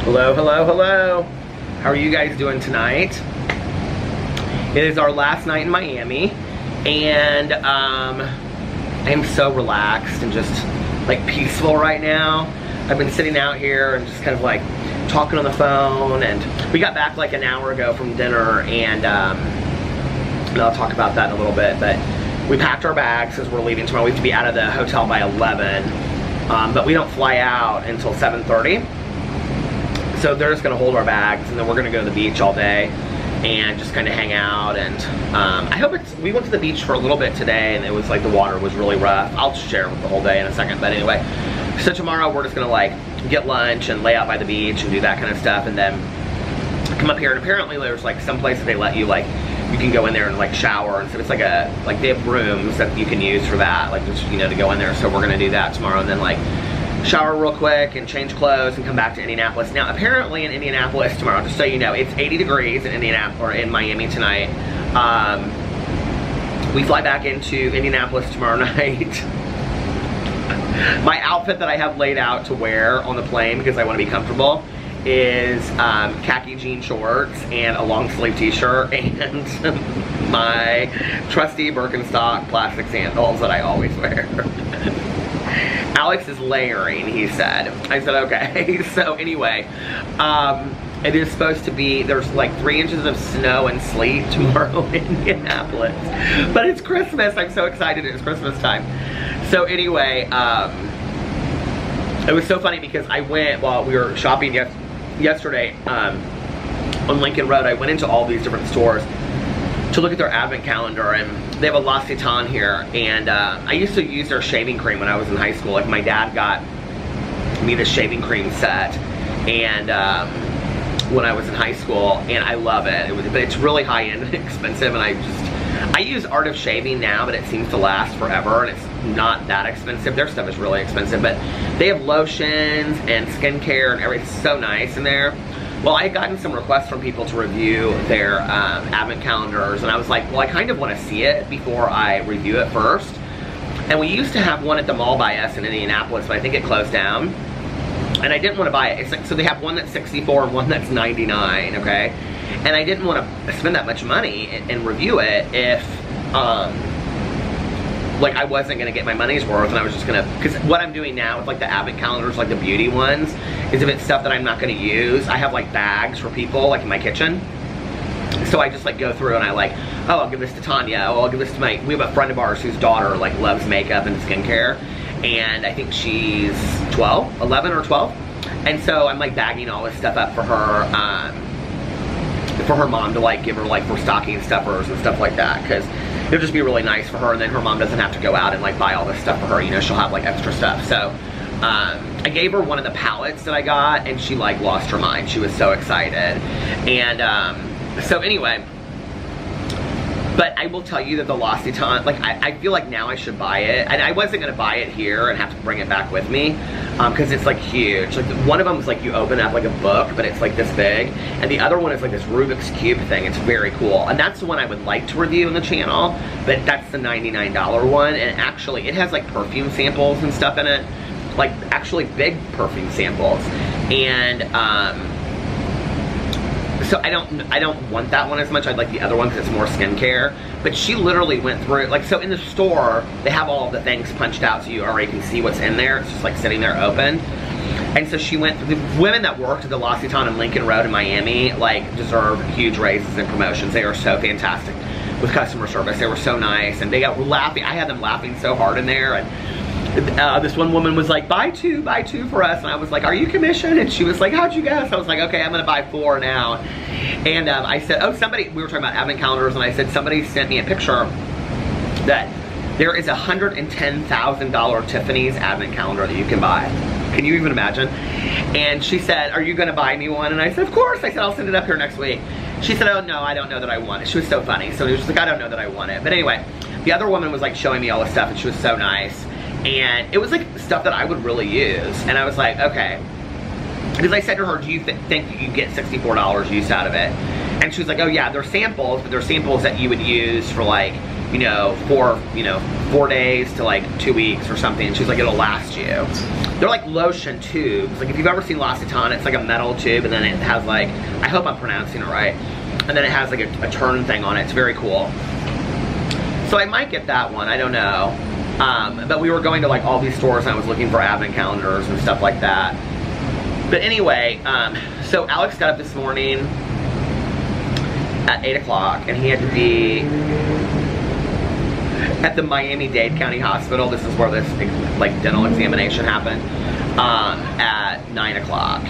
Hello, hello, hello. How are you guys doing tonight? It is our last night in Miami, and I am so relaxed and just like peaceful right now. I've been sitting out here and just kind of like talking on the phone, and we got back like an hour ago from dinner, and I'll talk about that in a little bit, but we packed our bags because we're leaving tomorrow. We have to be out of the hotel by 11, but we don't fly out until 7:30. So they're just gonna hold our bags, and then we're gonna go to the beach all day and just kind of hang out. And I hope we went to the beach for a little bit today, and it was like the water was really rough. I'll share the whole day in a second, but anyway. So tomorrow we're just gonna like get lunch and lay out by the beach and do that kind of stuff, and then come up here. And apparently there's like some places they let you like, you can go in there and like shower, and so it's like they have rooms that you can use for that, like just, you know, to go in there. So we're gonna do that tomorrow, and then like shower real quick and change clothes and come back to Indianapolis. Now apparently in Indianapolis tomorrow, just so you know, it's 80 degrees in Indianapolis, or in Miami tonight. We fly back into Indianapolis tomorrow night. My outfit that I have laid out to wear on the plane because I want to be comfortable is khaki jean shorts and a long sleeve t-shirt and my trusty Birkenstock plastic sandals that I always wear. Alex is layering, he said. I said, okay. So anyway, it is supposed to be, there's like 3 inches of snow and sleet tomorrow in Indianapolis. But it's Christmas, I'm so excited, it's Christmas time. So anyway, it was so funny because I went, while we were shopping yesterday on Lincoln Road, I went into all these different stores to look at their advent calendar, and they have a L'Occitane here, and I used to use their shaving cream when I was in high school. Like my dad got me the shaving cream set, and when I was in high school, and I love it. But it's really high-end and expensive, and I use Art of Shaving now, but it seems to last forever, and it's not that expensive. Their stuff is really expensive, but they have lotions and skincare and everything. It's so nice in there. Well, I had gotten some requests from people to review their advent calendars, and I was like, well, I kind of want to see it before I review it first. And we used to have one at the mall by us in Indianapolis, but I think it closed down. And I didn't want to buy it. It's like, so they have one that's $64 and one that's $99, okay? And I didn't want to spend that much money and review it if, like, I wasn't gonna get my money's worth, and I was just gonna, because what I'm doing now with like the advent calendars, like the beauty ones, is if it's stuff that I'm not gonna use, I have like bags for people, like in my kitchen. So I just like go through and I like, oh, I'll give this to Tanya, oh, I'll give this to we have a friend of ours whose daughter like loves makeup and skincare, and I think she's 11 or 12. And so I'm like bagging all this stuff up for her mom to like give her like for stocking stuffers and stuff like that, because it'll just be really nice for her, and then her mom doesn't have to go out and like buy all this stuff for her, you know, she'll have like extra stuff. So I gave her one of the palettes that I got, and she like lost her mind. She was so excited. And so anyway, but I will tell you that the L'Occitane, like I feel like now I should buy it, and I wasn't gonna buy it here and have to bring it back with me, because it's like huge. Like one of them is like you open up like a book, but it's like this big, and the other one is like this Rubik's Cube thing. It's very cool, and that's the one I would like to review on the channel, but that's the $99 one, and actually it has like perfume samples and stuff in it, like actually big perfume samples, and so I don't want that one as much. I'd like the other one because it's more skincare. But she literally went through it. Like, so in the store, they have all of the things punched out so you already can see what's in there. It's just like sitting there open. And so she went, the women that worked at the L'Occitane in Lincoln Road in Miami, like, deserve huge raises and promotions. They are so fantastic with customer service. They were so nice, and they got laughing. I had them laughing so hard in there, and this one woman was like, buy two for us, and I was like, are you commissioned? And she was like, how'd you guess? I was like, okay, I'm gonna buy 4 now. And I said, oh, somebody, we were talking about advent calendars, and I said, somebody sent me a picture that there is a $110,000 Tiffany's advent calendar that you can buy. Can you even imagine? And she said, are you gonna buy me one? And I said, of course. I said, I'll send it up here next week. She said, oh no, I don't know that I want it. She was so funny. So it was like, I don't know that I want it. But anyway, the other woman was like showing me all this stuff, and she was so nice. And it was like stuff that I would really use. And I was like, okay. Because I said to her, do you think that you get $64 use out of it? And she was like, oh yeah, they're samples, but they're samples that you would use for like, you know, 4 days to like 2 weeks or something. And she was like, it'll last you. they're like lotion tubes. Like if you've ever seen L'Occitane, it's like a metal tube and then it has like, I hope I'm pronouncing it right, and then it has like a turn thing on it. It's very cool. So I might get that one, I don't know. But we were going to like all these stores and I was looking for advent calendars and stuff like that. But anyway, so Alex got up this morning at 8 o'clock and he had to be at the Miami-Dade County Hospital. This is where this like dental examination happened, at 9 o'clock.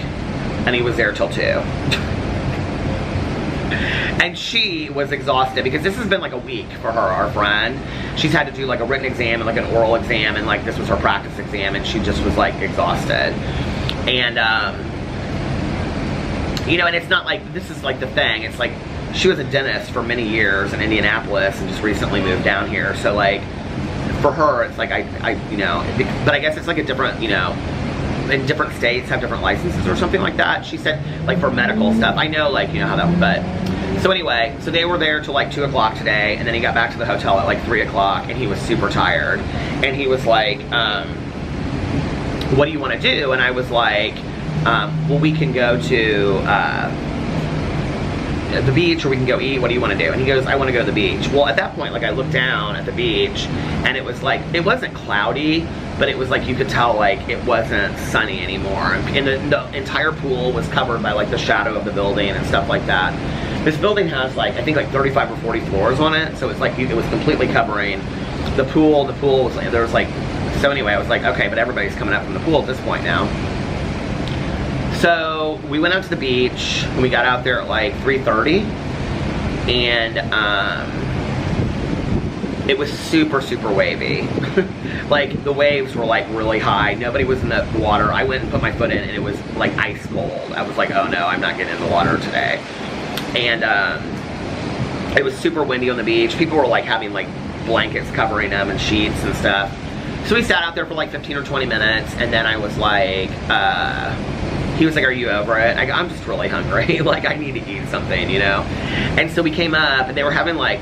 And he was there till 2. And she was exhausted because this has been like a week for her, our friend. She's had to do like a written exam and like an oral exam, and like this was her practice exam, and she just was like exhausted. And you know, and it's not like, this is like the thing, it's like she was a dentist for many years in Indianapolis and just recently moved down here. So like for her, it's like I you know, but I guess it's like a different, you know, in different states have different licenses or something like that. She said like for medical stuff. I know like, you know how that, but so anyway, so they were there till like 2 o'clock today, and then he got back to the hotel at like 3 o'clock and he was super tired. And he was like, what do you want to do? And I was like, well, we can go to the beach or we can go eat. What do you want to do? And he goes, I want to go to the beach. Well, at that point, like I looked down at the beach and it was like, it wasn't cloudy, but it was like you could tell like it wasn't sunny anymore. And the entire pool was covered by like the shadow of the building and stuff like that. This building has like, I think like 35 or 40 floors on it. So it's like, it was completely covering the pool. The pool was like, there was like, so anyway, I was like, okay, but everybody's coming up from the pool at this point now. So we went out to the beach and we got out there at like 3:30, and it was super, super wavy. Like the waves were like really high. Nobody was in the water. I went and put my foot in and it was like ice cold. I was like, oh no, I'm not getting in the water today. And it was super windy on the beach. People were like having like blankets covering them and sheets and stuff. So we sat out there for like 15 or 20 minutes, and then I was like, he was like, are you over it? I go, I'm just really hungry. Like, I need to eat something, you know? And so we came up, and they were having like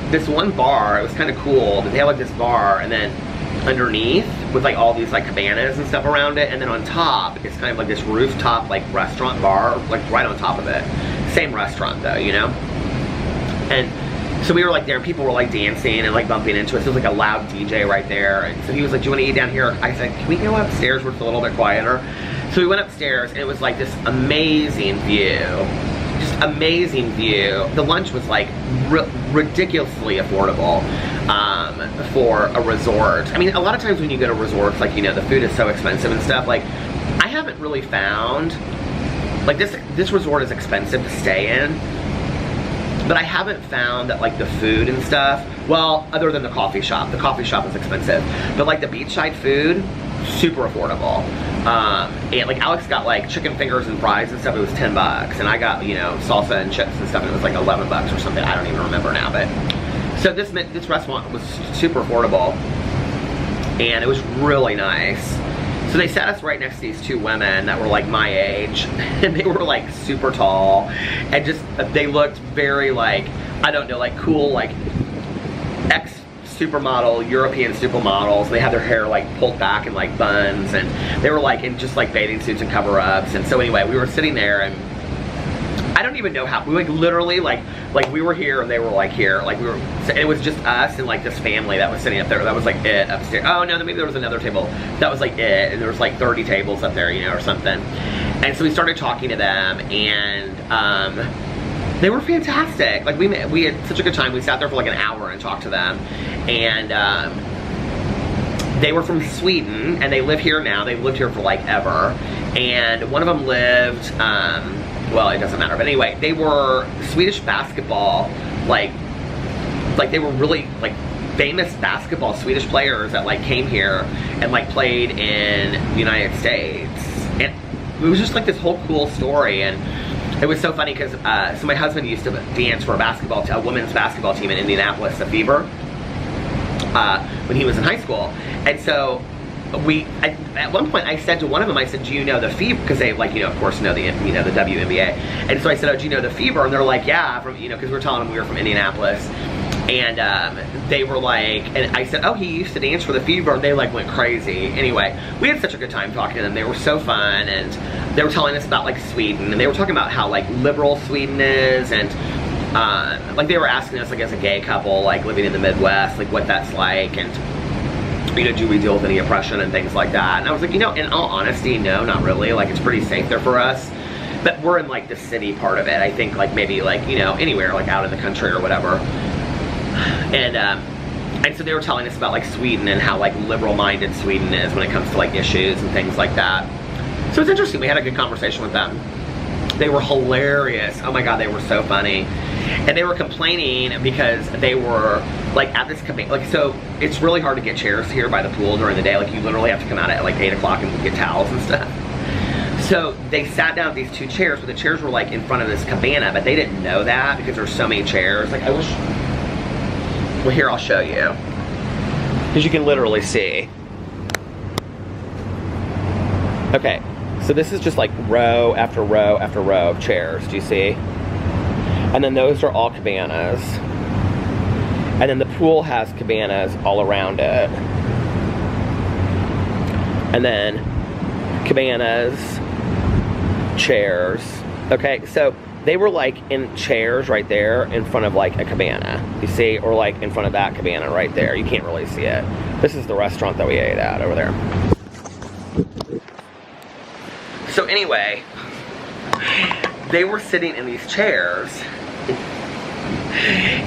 this one bar. It was kind of cool. They had like this bar, and then underneath with like all these like cabanas and stuff around it, and then on top, it's kind of like this rooftop like restaurant bar, like right on top of it. Same restaurant though, you know? And so we were like there, and people were like dancing and like bumping into us. There was like a loud DJ right there. And so he was like, do you want to eat down here? I said, can we go upstairs where it's a little bit quieter? So we went upstairs, and it was like this amazing view. Just amazing view. The lunch was like ridiculously affordable for a resort. I mean, a lot of times when you go to resorts, like, you know, the food is so expensive and stuff. Like, I haven't really found, like this resort is expensive to stay in, but I haven't found that like the food and stuff, well, other than the coffee shop is expensive, but like the beachside food, super affordable. And like Alex got like chicken fingers and fries and stuff, it was 10 bucks, and I got, you know, salsa and chips and stuff, and it was like 11 bucks or something. I don't even remember now, but so this restaurant was super affordable, and it was really nice. So they sat us right next to these two women that were like my age, and they were like super tall, and just, they looked very like, I don't know, like cool, like ex-supermodel, European supermodels. They had their hair like pulled back in like buns, and they were like in just like bathing suits and cover-ups. And so anyway, we were sitting there, and I don't even know how, we like literally like we were here and they were like here, like we were, and it was just us and like this family that was sitting up there. That was like it upstairs. Oh no, maybe there was another table. That was like it, and there was like 30 tables up there, you know, or something. And so we started talking to them, and they were fantastic. Like we had such a good time. We sat there for like an hour and talked to them, and they were from Sweden, and they live here now. They've lived here for like ever, and one of them lived, well, it doesn't matter, but anyway, they were Swedish basketball, like they were really like famous basketball Swedish players that like came here and like played in the United States. And it was just like this whole cool story. And it was so funny because so my husband used to dance for a women's basketball team in Indianapolis, the Fever, when he was in high school. And so at one point I said to one of them, I said, do you know the Fever? Because they, like, you know, of course know the, you know, the WNBA. And so I said, oh, do you know the Fever? And they're like, yeah, from, you know, because we were telling them we were from Indianapolis. And they were like, and I said, oh, he used to dance for the Fever, and they like went crazy. Anyway, we had such a good time talking to them. They were so fun, and they were telling us about like Sweden, and they were talking about how like liberal Sweden is, and like they were asking us like as a gay couple, like living in the Midwest, like what that's like, and you know, do we deal with any oppression and things like that? And I was like, you know, in all honesty, no, not really. Like it's pretty safe there for us. But we're in like the city part of it. I think like maybe like, you know, anywhere like out in the country or whatever. And so they were telling us about like Sweden and how like liberal-minded Sweden is when it comes to like issues and things like that. So it's interesting. We had a good conversation with them. They were hilarious. Oh my God, they were so funny. And they were complaining because they were like at this cafe, like, so it's really hard to get chairs here by the pool during the day. Like you literally have to come out at like 8 o'clock and get towels and stuff. So they sat down at these 2 chairs, but the chairs were like in front of this cabana, but they didn't know that because there's so many chairs. Like I wish, well here, I'll show you. Because you can literally see. Okay, so this is just like row after row after row of chairs, do you see? And then those are all cabanas. And then the pool has cabanas all around it. And then cabanas, chairs. Okay, so they were like in chairs right there in front of like a cabana, you see? Or like in front of that cabana right there. You can't really see it. This is the restaurant that we ate at over there. So anyway, they were sitting in these chairs,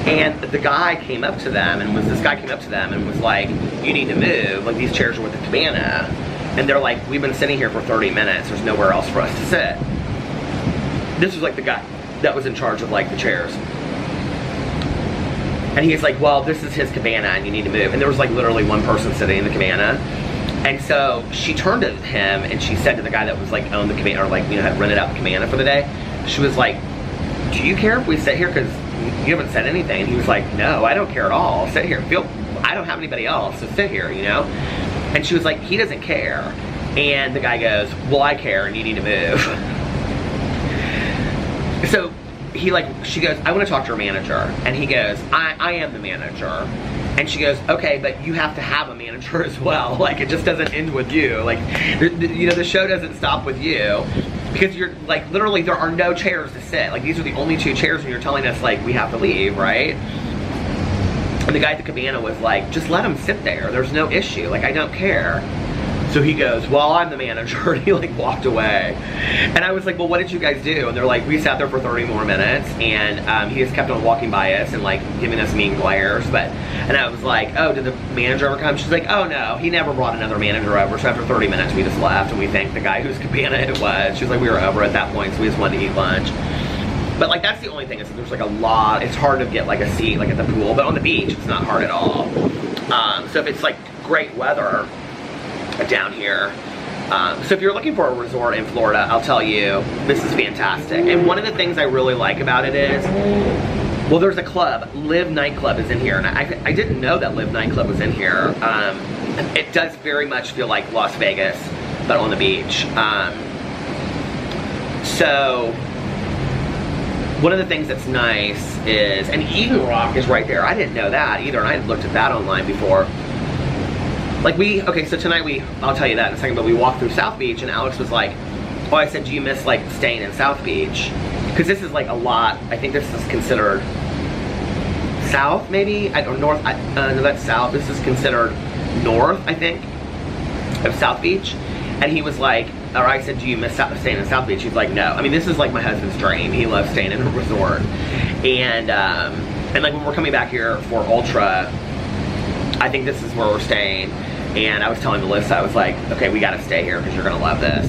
and the guy came up to them and was like, you need to move, like these chairs are with the cabana. And they're like, we've been sitting here for 30 minutes, there's nowhere else for us to sit. This was like the guy that was in charge of like the chairs. And he's like, well, this is his cabana and you need to move. And there was like literally one person sitting in the cabana. And so she turned to him and she said to the guy that was like owned the cabana, or like, you know, had rented out the cabana for the day, she was like, do you care if we sit here? Because you haven't said anything. And he was like, no, I don't care at all. Sit here. I don't have anybody else, so sit here, you know? And she was like, he doesn't care. And the guy goes, well, I care and you need to move. So she goes, I want to talk to your manager. And he goes, I am the manager. And she goes, okay, but you have to have a manager as well. Like, it just doesn't end with you. Like, you know, the show doesn't stop with you. Because you're, like, literally there are no chairs to sit. Like, these are the only 2 chairs and you're telling us, like, we have to leave, right? And the guy at the cabana was like, just let him sit there. There's no issue. Like, I don't care. So he goes, well, I'm the manager, and he like walked away. And I was like, well, what did you guys do? And they're like, we sat there for 30 more minutes, and he just kept on walking by us and like giving us mean glares. And I was like, oh, did the manager ever come? She's like, oh no, he never brought another manager over. So after 30 minutes, we just left, and we thanked the guy whose cabana it was. She was like, we were over at that point, so we just wanted to eat lunch. But like, that's the only thing, is that there's like a lot, it's hard to get like a seat like at the pool, but on the beach, it's not hard at all. So if it's like great weather down here, so if you're looking for a resort in Florida, I'll tell you, this is fantastic. And one of the things I really like about it is, well, there's a club, Live Nightclub is in here, and I didn't know that Live Nightclub was in here. It does very much feel like Las Vegas, but on the beach. So one of the things that's nice is, and Eden Rock is right there. I didn't know that either, and I had looked at that online before. Like okay, so tonight I'll tell you that in a second, but we walked through South Beach, and Alex was like, oh, I said, do you miss like staying in South Beach? Because this is like a lot, I think this is considered south maybe, or north, no, that's south. This is considered north, I think, of South Beach. And he was like, or I said, do you miss staying in South Beach? He's like, no. I mean, this is like my husband's dream. He loves staying in a resort. And like when we're coming back here for Ultra, I think this is where we're staying. And I was telling Melissa, I was like, okay, we gotta stay here because you're gonna love this.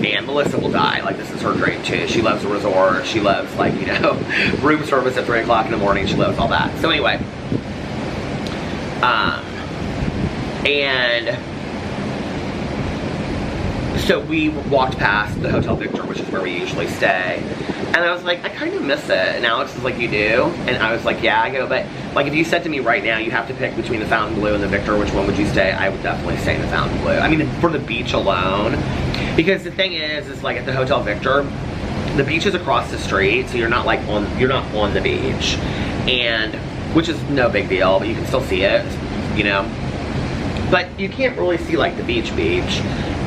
And Melissa will die, like this is her dream too. She loves a resort, she loves like, you know, room service at 3 o'clock in the morning, she loves all that. So anyway, and so we walked past the Hotel Victor, which is where we usually stay. And I was like, I kind of miss it. And Alex was like, you do? And I was like, yeah. I go, but like if you said to me right now, you have to pick between the Fontainebleau and the Victor, which one would you stay? I would definitely stay in the Fontainebleau. I mean, for the beach alone. Because the thing is like at the Hotel Victor, the beach is across the street, so you're not on the beach. And which is no big deal, but you can still see it, you know. But you can't really see like the beach.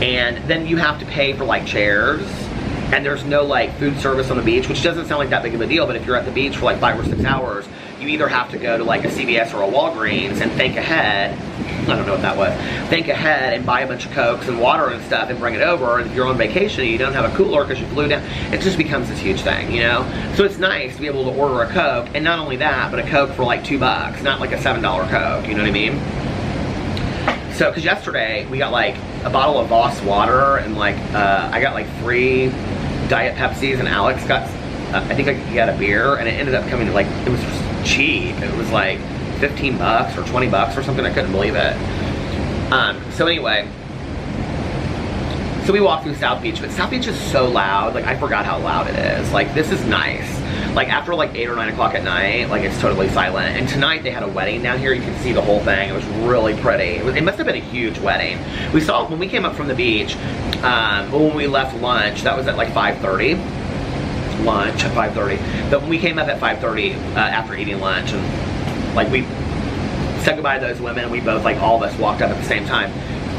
And then you have to pay for like chairs, and there's no like food service on the beach, which doesn't sound like that big of a deal, but if you're at the beach for like 5 or 6 hours, you either have to go to like a CVS or a Walgreens and think ahead, I don't know what that was, think ahead and buy a bunch of Cokes and water and stuff and bring it over, and if you're on vacation and you don't have a cooler because you flew down, it just becomes this huge thing, you know? So it's nice to be able to order a Coke, and not only that, but a Coke for like $2, not like a $7 Coke, you know what I mean? So, because yesterday we got like a bottle of Voss water, and like I got like 3 Diet Pepsis, and Alex got, I think he got a beer, and it ended up coming to like, it was cheap. It was like 15 bucks or 20 bucks or something. I couldn't believe it. So anyway, so we walked through South Beach, but South Beach is so loud. Like, I forgot how loud it is. Like, this is nice. Like, after like 8 or 9 o'clock at night, like, it's totally silent. And tonight they had a wedding down here. You can see the whole thing. It was really pretty. It must have been a huge wedding. We saw, when we came up from the beach, when we left lunch, that was at like 5:30. Lunch at 5:30. But when we came up at 5:30 after eating lunch, and like we said goodbye to those women, and we both, like all of us, walked up at the same time.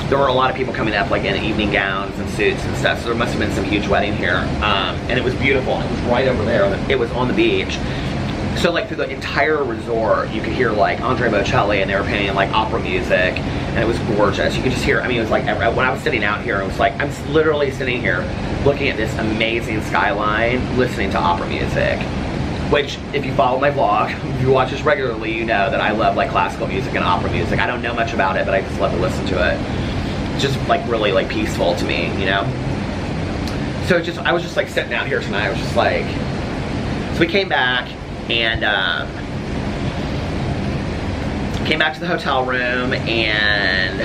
There were a lot of people coming up like in evening gowns and suits and stuff, so there must have been some huge wedding here. And it was beautiful. It was right over there. It was on the beach. So like through the entire resort, you could hear like Andre Bocelli, and they were playing like opera music, and it was gorgeous. You could just hear, I mean, it was like, when I was sitting out here, it was like, I'm literally sitting here looking at this amazing skyline, listening to opera music. Which, if you follow my vlog, if you watch this regularly, you know that I love like classical music and opera music. I don't know much about it, but I just love to listen to it. It's just like really like peaceful to me, you know? So I was just like sitting out here tonight. I was just like, so we came back, and came back to the hotel room, and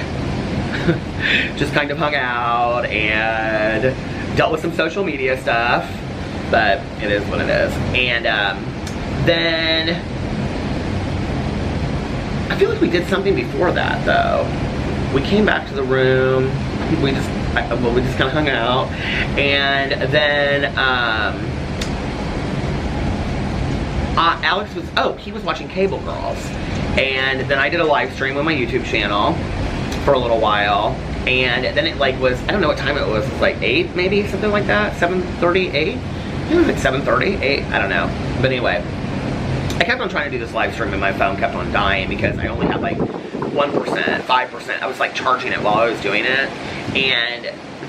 just kind of hung out and dealt with some social media stuff, but it is what it is. And then I feel like we did something before that though. We came back to the room, we just kind of hung out, and then Alex was, he was watching Cable Girls, and then I did a live stream on my YouTube channel for a little while, and then it like was, I don't know what time it was like 8 maybe, something like that, 7:30, 8? It was like 7:30, 8, I don't know. But anyway, I kept on trying to do this live stream, and my phone kept on dying because I only had like 1%, 5%. I was like charging it while I was doing it, and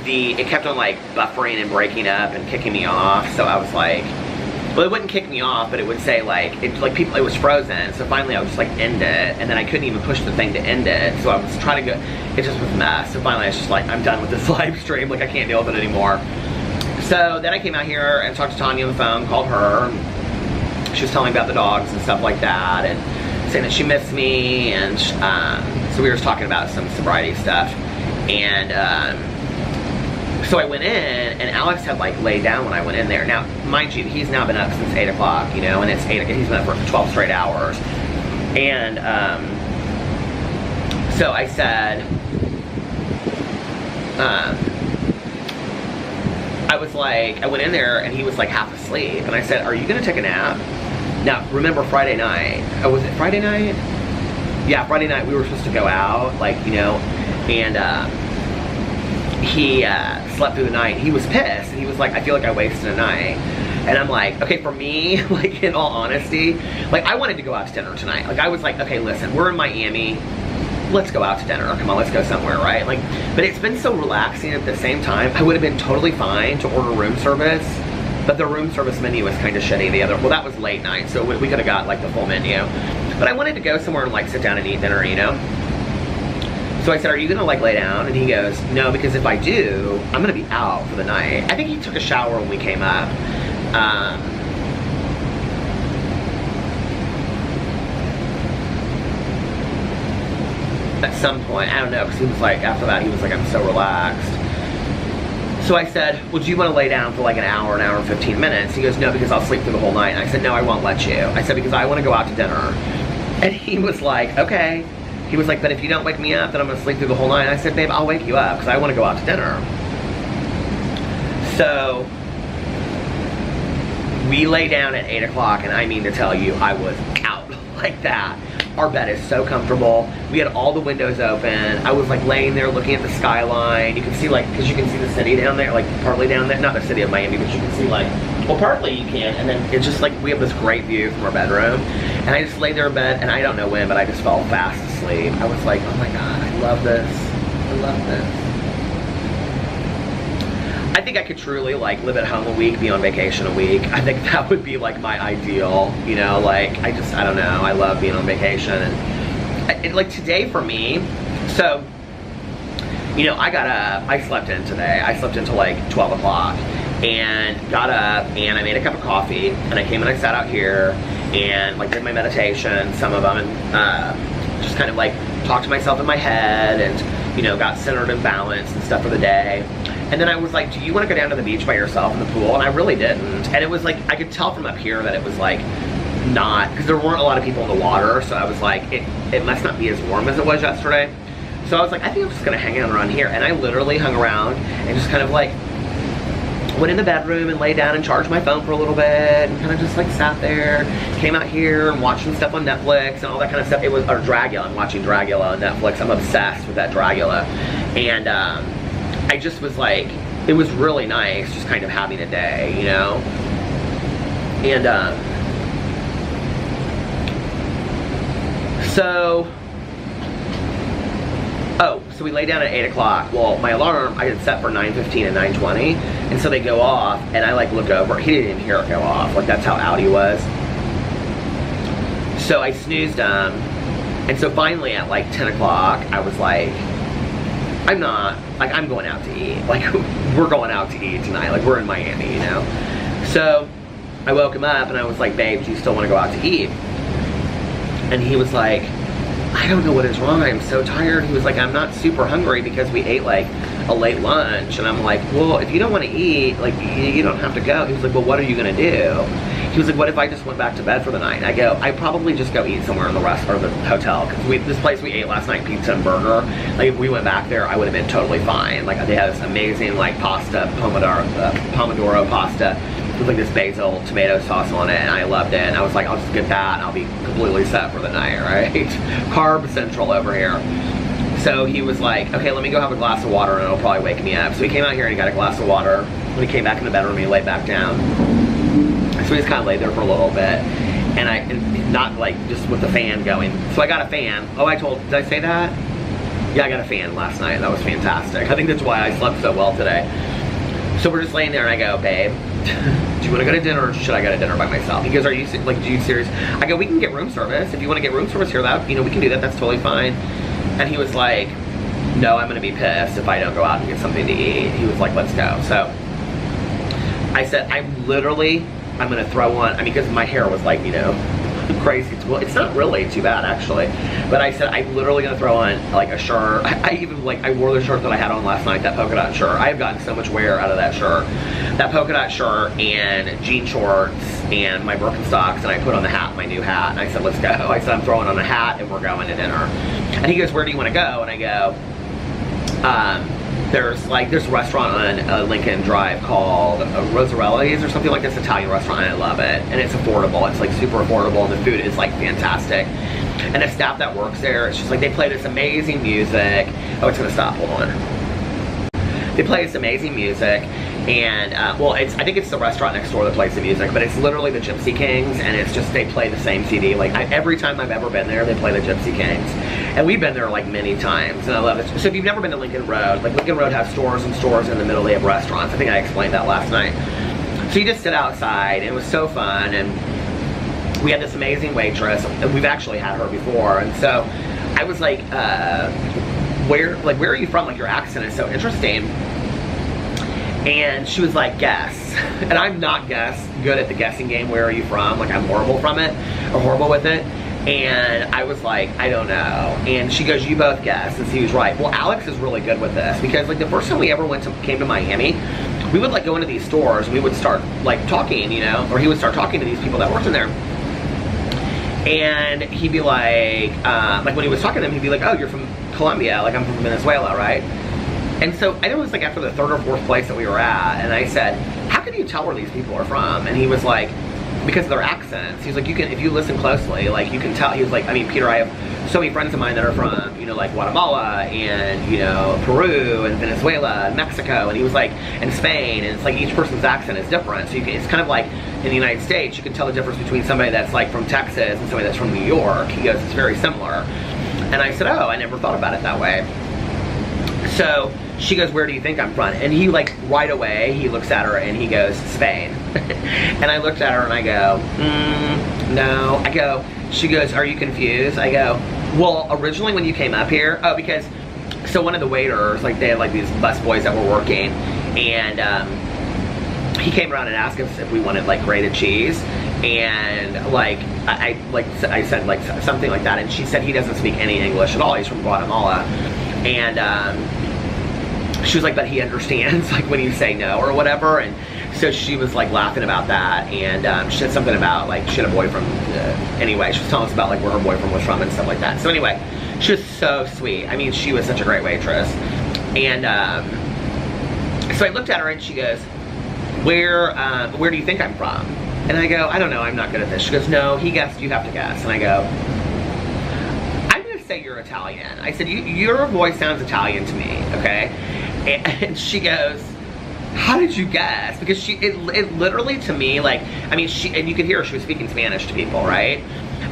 it kept on like buffering and breaking up and kicking me off. So I was like, well, it wouldn't kick me off, but it would say like, it was frozen. So finally I would just like end it, and then I couldn't even push the thing to end it. So I was trying to go, it just was a mess. So finally I was just like, I'm done with this live stream. Like, I can't deal with it anymore. So then I came out here and talked to Tanya on the phone, called her. She was telling me about the dogs and stuff like that, and saying that she missed me, and so we were just talking about some sobriety stuff. And so I went in, and Alex had like laid down when I went in there. Now, mind you, he's now been up since 8 o'clock, you know, and it's 8, he's been up for 12 straight hours. And so I said, I was like, I went in there, and he was like half asleep, and I said, are you gonna take a nap? Now, remember Friday night, was it Friday night? Yeah, Friday night we were supposed to go out, like, you know, and he slept through the night. He was pissed, and he was like, I feel like I wasted a night. And I'm like, okay, for me, like, in all honesty, like, I wanted to go out to dinner tonight. Like, I was like, okay, listen, we're in Miami, let's go out to dinner. Come on, let's go somewhere, right? Like, but it's been so relaxing at the same time. I would have been totally fine to order room service, but the room service menu was kind of shitty. Well, that was late night, so we could have got like the full menu. But I wanted to go somewhere and like sit down and eat dinner, you know? So I said, are you gonna like lay down? And he goes, no, because if I do, I'm gonna be out for the night. I think he took a shower when we came up. At some point, I don't know, because he was like, after that, he was like, I'm so relaxed. So I said, well, do you want to lay down for like an hour and 15 minutes? He goes, no, because I'll sleep through the whole night. And I said, no, I won't let you. I said, because I want to go out to dinner. And he was like, okay. He was like, but if you don't wake me up, then I'm going to sleep through the whole night. And I said, babe, I'll wake you up, because I want to go out to dinner. So we lay down at 8 o'clock, and I mean to tell you, I was out. like that. Our bed is so comfortable. We had all the windows open. I was like laying there looking at the skyline. You can see like, because you can see the city down there, like partly down there, not the city of Miami, but you can see like, well, partly you can, and then it's just like, we have this great view from our bedroom. And I just lay there in bed, and I don't know when, but I just fell fast asleep. I was like, oh my God, I love this. I love this. I think I could truly like live at home a week, be on vacation a week. I think that would be like my ideal, you know, like I don't know, I love being on vacation. And like today for me, so, you know, I slept in today. I slept until like 12 o'clock and got up and I made a cup of coffee and I came and I sat out here and like did my meditation, some of them, and just kind of like talked to myself in my head and, you know, got centered and balanced and stuff for the day. And then I was like, do you want to go down to the beach by yourself in the pool? And I really didn't. And it was like, I could tell from up here that it was like not, because there weren't a lot of people in the water. So I was like, it must not be as warm as it was yesterday. So I was like, I think I'm just going to hang out around here. And I literally hung around and just kind of like went in the bedroom and lay down and charged my phone for a little bit and kind of just like sat there, came out here and watched some stuff on Netflix and all that kind of stuff. It was, or Dragula, I'm watching Dragula on Netflix. I'm obsessed with that Dragula. And I just was like, it was really nice just kind of having a day, you know? And so we lay down at 8 o'clock. Well, my alarm, I had set for 9:15 and 9:20, and so they go off, and I like look over. He didn't even hear it go off. Like, that's how out he was. So I snoozed him, and so finally at like 10 o'clock, I was like, I'm going out to eat. Like, we're going out to eat tonight. Like, we're in Miami, you know? So I woke him up, and I was like, babe, do you still want to go out to eat? And he was like, I don't know what is wrong. I'm so tired. He was like, I'm not super hungry because we ate like a late lunch. And I'm like, well, if you don't want to eat, like you don't have to go. He was like, well, what are you gonna do? He was like, what if I just went back to bed for the night? And I go, I'd probably just go eat somewhere in the restaurant or the hotel. Because this place we ate last night, pizza and burger, like if we went back there, I would have been totally fine. Like they had this amazing like pasta, pomodoro pasta with like this basil tomato sauce on it, and I loved it. And I was like, I'll just get that and I'll be completely set for the night, right? Carb central over here. So he was like, okay, let me go have a glass of water and it'll probably wake me up. So he came out here and he got a glass of water. When he came back in the bedroom, he laid back down. So he just kind of laid there for a little bit. And not like just with the fan going. So I got a fan. Oh, did I say that? Yeah, I got a fan last night. That was fantastic. I think that's why I slept so well today. So we're just laying there and I go, babe, do you want to go to dinner or should I go to dinner by myself? He goes, are you serious? I go, we can get room service. If you want to get room service here, that, you know, we can do that. That's totally fine. And he was like, no, I'm going to be pissed if I don't go out and get something to eat. He was like, let's go. So I said, I'm going to throw on, I mean, because my hair was like, you know, crazy. Well, it's not really too bad actually, but I said I'm literally gonna throw on like a shirt. I even like, I wore the shirt that I had on last night, that polka dot shirt. I have gotten so much wear out of that shirt. That polka dot shirt and jean shorts and my Birkenstocks, and I put on the hat, my new hat, and I said, let's go. I said, I'm throwing on a hat and we're going to dinner. And he goes, where do you want to go? And I go, there's a restaurant on Lincoln Drive called Rosarelli's or something like this, Italian restaurant, and I love it. And it's affordable. It's like super affordable, and the food is like fantastic. And the staff that works there, it's just like they play this amazing music. Oh, it's gonna stop, hold on. They play this amazing music, and well, I think it's the restaurant next door that plays the music, but it's literally the Gypsy Kings, and it's just, they play the same CD. Like every time I've ever been there, they play the Gypsy Kings. And we've been there like many times, and I love it. So if you've never been to Lincoln Road, like Lincoln Road has stores and stores in the middle, they have restaurants. I think I explained that last night. So you just sit outside, and it was so fun, and we had this amazing waitress, and we've actually had her before, and so I was like, where are you from? Like, your accent is so interesting. And she was like, guess. And I'm not good at the guessing game, where are you from? Like, I'm horrible from it, or horrible with it. And I was like, I don't know. And she goes, you both guess. And he was right. Well, Alex is really good with this, because like the first time we ever came to Miami, we would like go into these stores and we would start like talking, you know, or he would start talking to these people that worked in there. And he'd be like when he was talking to them, he'd be like, oh, you're from Colombia. Like, I'm from Venezuela, right? And so I think it was like after the third or fourth place that we were at, and I said, how can you tell where these people are from? And he was like, because of their accents. He's like, you can, if you listen closely, like you can tell. He was like, I mean, Peter, I have so many friends of mine that are from, you know, like Guatemala and, you know, Peru and Venezuela and Mexico, and he was like, and Spain, and it's like each person's accent is different. So you can, it's kind of like in the United States, you can tell the difference between somebody that's like from Texas and somebody that's from New York. He goes, it's very similar. And I said, oh, I never thought about it that way. So she goes, where do you think I'm from? And he like right away, he looks at her and he goes, Spain. And I looked at her and I go, no. I go, she goes, are you confused? I go, well, originally when you came up here, oh, because, so one of the waiters, like they had like these bus boys that were working, and he came around and asked us if we wanted like grated cheese, and like I said like something like that, and she said he doesn't speak any English at all. He's from Guatemala, and she was like, but he understands like when you say no or whatever. And so she was like laughing about that, and she said something about like she had a boyfriend. Anyway, she was telling us about like where her boyfriend was from and stuff like that. So anyway, she was so sweet. I mean, she was such a great waitress. And so I looked at her and she goes, where do you think I'm from? And I go, I don't know, I'm not good at this. She goes, no, he guessed, you have to guess. And I go, I'm gonna say you're Italian. I said, your voice sounds Italian to me, okay? And she goes, how did you guess? Because it literally to me, like, I mean, and you could hear her, she was speaking Spanish to people, right?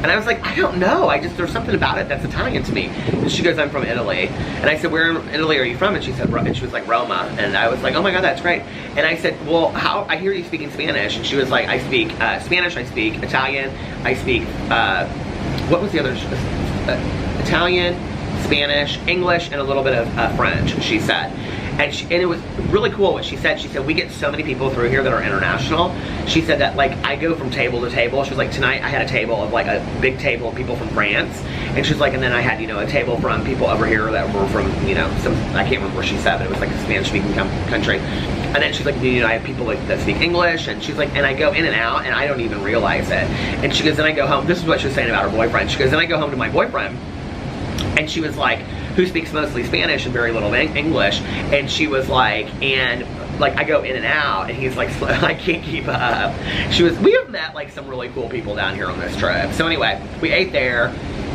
And I was like, I don't know, there's something about it that's Italian to me. And she goes, I'm from Italy. And I said, where in Italy are you from? And she said, and she was like, Roma. And I was like, oh my God, that's great. And I said, well, how, I hear you speaking Spanish. And she was like, I speak Spanish, I speak Italian, I speak, what was the other, Italian, Spanish, English, and a little bit of French, she said. And it was really cool what she said. She said, we get so many people through here that are international. She said that, like, I go from table to table. She was like, tonight I had a table of, like, a big table of people from France. And she was like, and then I had, you know, a table from people over here that were from, you know, I can't remember where she said, but it was like a Spanish-speaking country. And then she's like, you know, I have people like that speak English. And she's like, and I go in and out, and I don't even realize it. And she goes, then I go home. This is what she was saying about her boyfriend. She goes, then I go home to my boyfriend. And she was like, who speaks mostly Spanish and very little English. And she was like, and like I go in and out, and he's like, I can't keep up. We have met like some really cool people down here on this trip. So anyway, we ate there,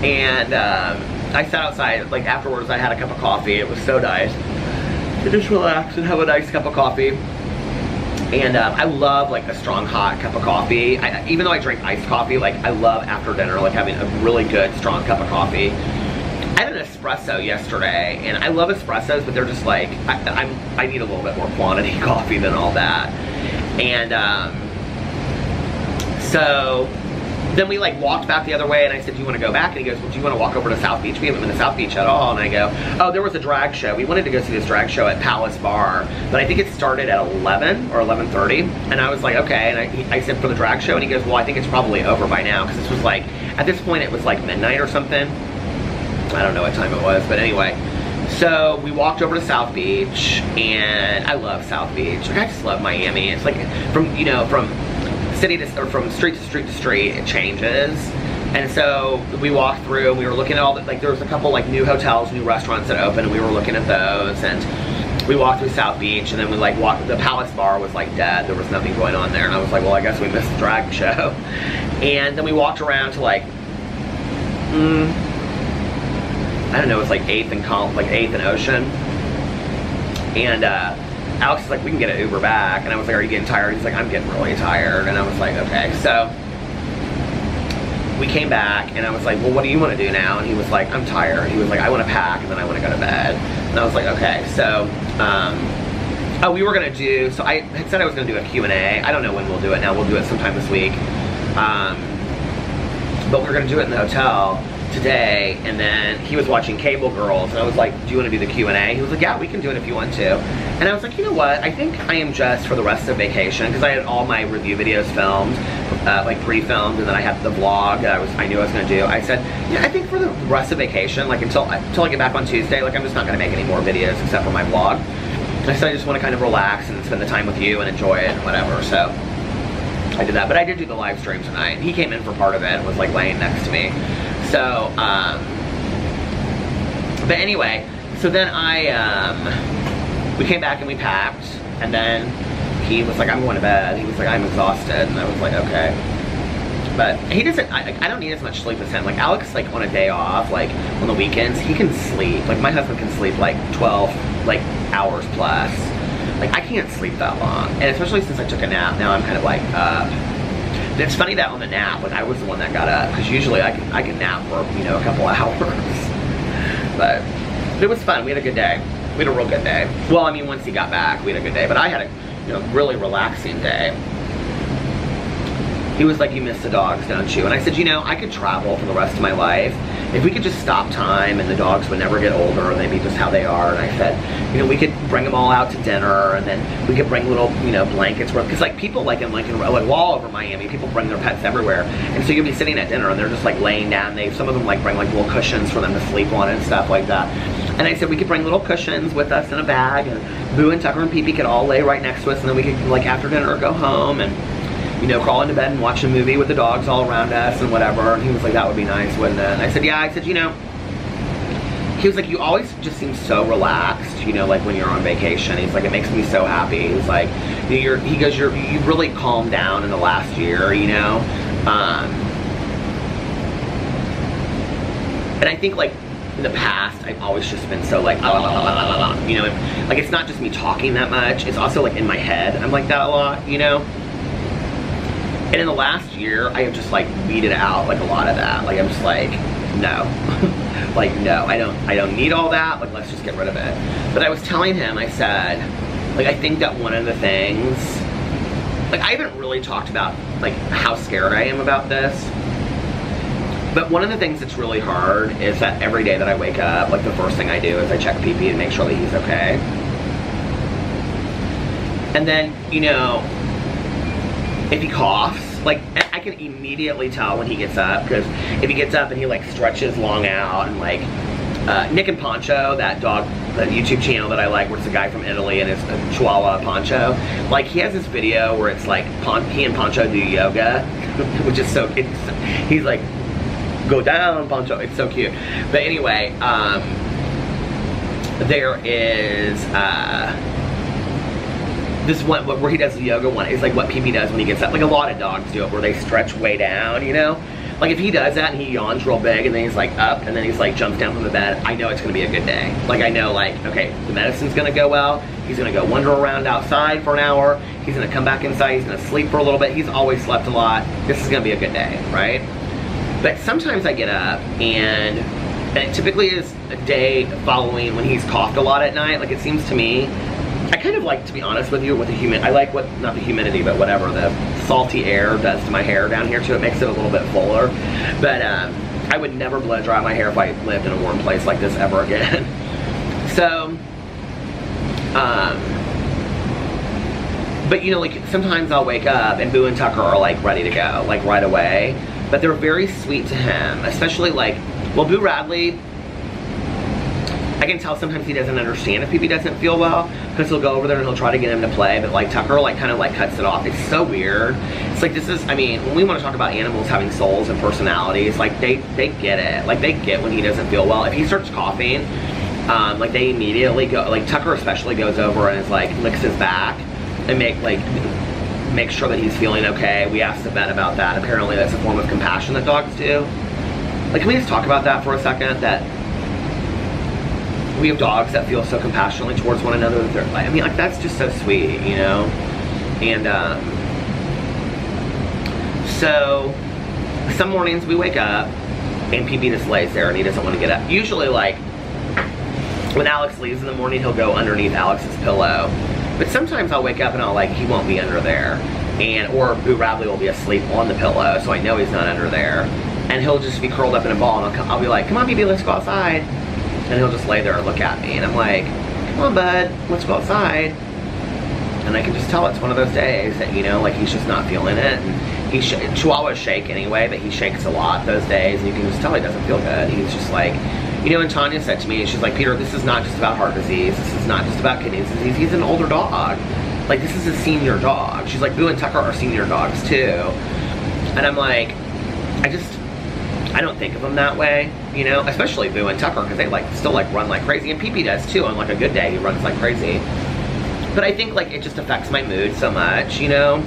and I sat outside, like afterwards I had a cup of coffee. It was so nice to just relax and have a nice cup of coffee. And I love like a strong hot cup of coffee. Even though I drink iced coffee, like I love after dinner, like having a really good strong cup of coffee. I had an espresso yesterday, and I love espressos, but they're just like, I need a little bit more quantity coffee than all that. And so then we like walked back the other way, and I said, do you want to go back? And he goes, well, do you want to walk over to South Beach? We haven't been to South Beach at all. And I go, oh, there was a drag show. We wanted to go see this drag show at Palace Bar, but I think it started at 11 or 11:30. And I was like, okay. And I said, for the drag show? And he goes, well, I think it's probably over by now, because this was like, at this point it was like midnight or something. I don't know what time it was, but anyway. So we walked over to South Beach, and I love South Beach. Like, I just love Miami. It's like from, you know, from city to, or from street to street to street, it changes. And so we walked through, and we were looking at all the, like there was a couple like new hotels, new restaurants that opened, and we were looking at those. And we walked through South Beach, and then we like walked, the Palace Bar was like dead. There was nothing going on there. And I was like, well, I guess we missed the drag show. And then we walked around to like, I don't know, it's like 8th and Ocean. And Alex was like, we can get an Uber back. And I was like, are you getting tired? He's like, I'm getting really tired. And I was like, okay. So we came back, and I was like, well, what do you want to do now? And he was like, I'm tired. He was like, I want to pack, and then I want to go to bed. And I was like, okay. So, oh, we were going to do, so I had said I was going to do a Q&A. I don't know when we'll do it now. We'll do it sometime this week. But we were going to do it in the hotel today, and then he was watching Cable Girls, and I was like, do you want to do the Q&A? He was like, yeah, we can do it if you want to. And I was like, you know what, I think I am just for the rest of vacation, because I had all my review videos filmed, like pre-filmed, and then I had the vlog that I knew I was going to do. I said, yeah, I think for the rest of vacation, like until I get back on Tuesday, like I'm just not going to make any more videos except for my vlog. And I said, I just want to kind of relax and spend the time with you and enjoy it and whatever. So I did that, but I did do the live stream tonight. He came in for part of it and was like laying next to me. So, but anyway, so then we came back and we packed, and then he was like, I'm going to bed. He was like, I'm exhausted. And I was like, okay. But he doesn't, I don't need as much sleep as him. Like Alex, like on a day off, like on the weekends, he can sleep. Like my husband can sleep like 12 like hours plus. Like I can't sleep that long. And especially since I took a nap, now I'm kind of like up. And it's funny that on the nap, like I was the one that got up, because usually I can nap for, you know, a couple hours. But it was fun. We had a good day. We had a real good day. Well, I mean, once he got back, we had a good day. But I had a, you know, really relaxing day. He was like, you miss the dogs, don't you? And I said, you know, I could travel for the rest of my life. If we could just stop time and the dogs would never get older and they'd be just how they are. And I said, you know, we could bring them all out to dinner, and then we could bring little, you know, blankets. Because like people like in Lincoln, like all over Miami, people bring their pets everywhere. And so you'll be sitting at dinner and they're just like laying down. Some of them like bring like little cushions for them to sleep on and stuff like that. And I said we could bring little cushions with us in a bag, and Boo and Tucker and Pee-Pee could all lay right next to us, and then we could like after dinner go home and, you know, crawl into bed and watch a movie with the dogs all around us and whatever. And he was like, that would be nice, wouldn't it? And I said, yeah. I said, you know, he was like, you always just seem so relaxed, you know, like when you're on vacation. He's like, it makes me so happy. He's like, he goes, you've really calmed down in the last year, you know? And I think like in the past, I've always just been so like, you know, like it's not just me talking that much. It's also like in my head, I'm like that a lot, you know? And in the last year, I have just like weeded out like a lot of that. Like I'm just like, no. Like no, I don't need all that. Like let's just get rid of it. But I was telling him, I said, like I think that one of the things, like I haven't really talked about like how scared I am about this. But one of the things that's really hard is that every day that I wake up, like the first thing I do is I check Pee-Pee to make sure that he's okay. And then, you know, if he coughs, like I can immediately tell when he gets up, because if he gets up and he like stretches long out, and like Nick and Poncho, that dog, that YouTube channel that I like, where it's a guy from Italy and it's Chihuahua Poncho, like he has this video where it's like he and Poncho do yoga, which is so, he's like, go down Poncho, it's so cute. But anyway, there is this one where he does the yoga one is like what Pee-Pee does when he gets up. Like a lot of dogs do it, where they stretch way down, you know? Like if he does that and he yawns real big and then he's like up and then he's like jumps down from the bed, I know it's gonna be a good day. Like I know like, okay, the medicine's gonna go well, he's gonna go wander around outside for an hour, he's gonna come back inside, he's gonna sleep for a little bit, he's always slept a lot, this is gonna be a good day, right? But sometimes I get up and it typically is a day following when he's coughed a lot at night. Like it seems to me, I kind of like, to be honest with you, with the I like what, not the humidity, but whatever the salty air does to my hair down here too. It makes it a little bit fuller. But I would never blow dry my hair if I lived in a warm place like this ever again. So, but you know, like sometimes I'll wake up and Boo and Tucker are like ready to go, like right away. But they're very sweet to him, especially like, well, Boo Radley, I can tell sometimes he doesn't understand if Pee-Pee doesn't feel well, because he'll go over there and he'll try to get him to play, but like Tucker like kind of like cuts it off. It's so weird. It's like, this is, I mean, when we want to talk about animals having souls and personalities, like they get it. Like they get when he doesn't feel well. If he starts coughing, like they immediately go, like Tucker especially goes over and is like, licks his back and make sure that he's feeling okay. We asked the vet about that. Apparently that's a form of compassion that dogs do. Like, can we just talk about that for a second? That we have dogs that feel so compassionately towards one another. That they're like, I mean, like that's just so sweet, you know? And so some mornings we wake up and Pee-Pee just lays there and he doesn't want to get up. Usually like when Alex leaves in the morning, he'll go underneath Alex's pillow. But sometimes I'll wake up and I'll like, he won't be under there. Or Boo Radley will be asleep on the pillow, so I know he's not under there. And he'll just be curled up in a ball and I'll be like, come on Pee-Pee, let's go outside. And he'll just lay there and look at me. And I'm like, come on bud, let's go outside. And I can just tell it's one of those days that, you know, like he's just not feeling it. And Chihuahuas shake anyway, but he shakes a lot those days. And you can just tell he doesn't feel good. He's just like, you know, and Tanya said to me, she's like, Peter, this is not just about heart disease. This is not just about kidney disease. He's an older dog. Like, this is a senior dog. She's like, Boo and Tucker are senior dogs too. And I'm like, I don't think of them that way, you know, especially Boo and Tucker, because they like still like run like crazy, and Pee-Pee does too. On like a good day, he runs like crazy. But I think like it just affects my mood so much, you know?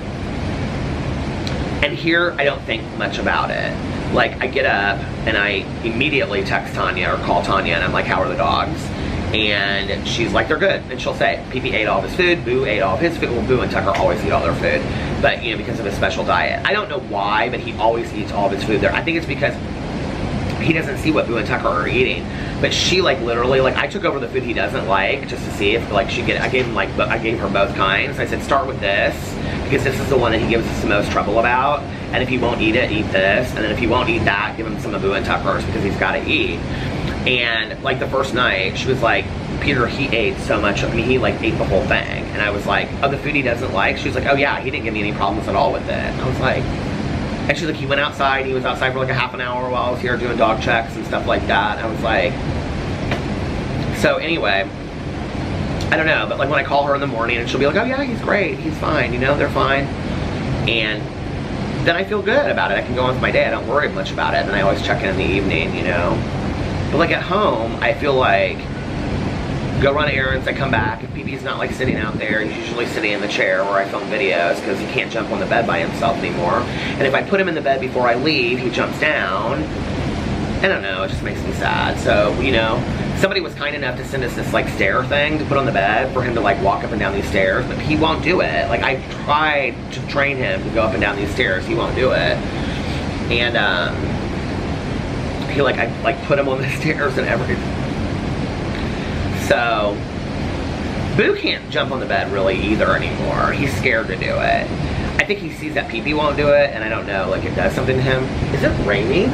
And here, I don't think much about it. Like, I get up and I immediately text Tanya or call Tanya and I'm like, how are the dogs? And she's like, they're good. And she'll say, Pee-Pee ate all of his food, Boo ate all of his food. Well, Boo and Tucker always eat all their food. But, you know, because of his special diet. I don't know why, but he always eats all of his food there. I think it's because he doesn't see what Boo and Tucker are eating. But she like literally, like I took over the food he doesn't like just to see if like she get, I gave her both kinds. I said, start with this because this is the one that he gives us the most trouble about. And if he won't eat it, eat this. And then if he won't eat that, give him some of Boo and Tucker's because he's got to eat. And like the first night, she was like, Peter, he ate so much. I mean, he like ate the whole thing. And I was like, oh, the food he doesn't like? She was like, oh yeah, he didn't give me any problems at all with it. And I was like, and she's like, he went outside, he was outside for like a half an hour while I was here doing dog checks and stuff like that. And I was like, so anyway, I don't know, but like when I call her in the morning and she'll be like, oh yeah, he's great, he's fine, you know, they're fine. And then I feel good about it. I can go on with my day, I don't worry much about it. And I always check in the evening, you know. But like at home, I feel like, go run errands, I come back, if Pee-Pee's not like sitting out there, he's usually sitting in the chair where I film videos because he can't jump on the bed by himself anymore. And if I put him in the bed before I leave, he jumps down. I don't know, it just makes me sad. So, you know, somebody was kind enough to send us this like stair thing to put on the bed for him to like walk up and down these stairs, but he won't do it. Like I tried to train him to go up and down these stairs, he won't do it. And he like, I like put him on the stairs and everything. So, Boo can't jump on the bed really either anymore. He's scared to do it. I think he sees that Pee-Pee won't do it, and I don't know, like it does something to him. Is it raining?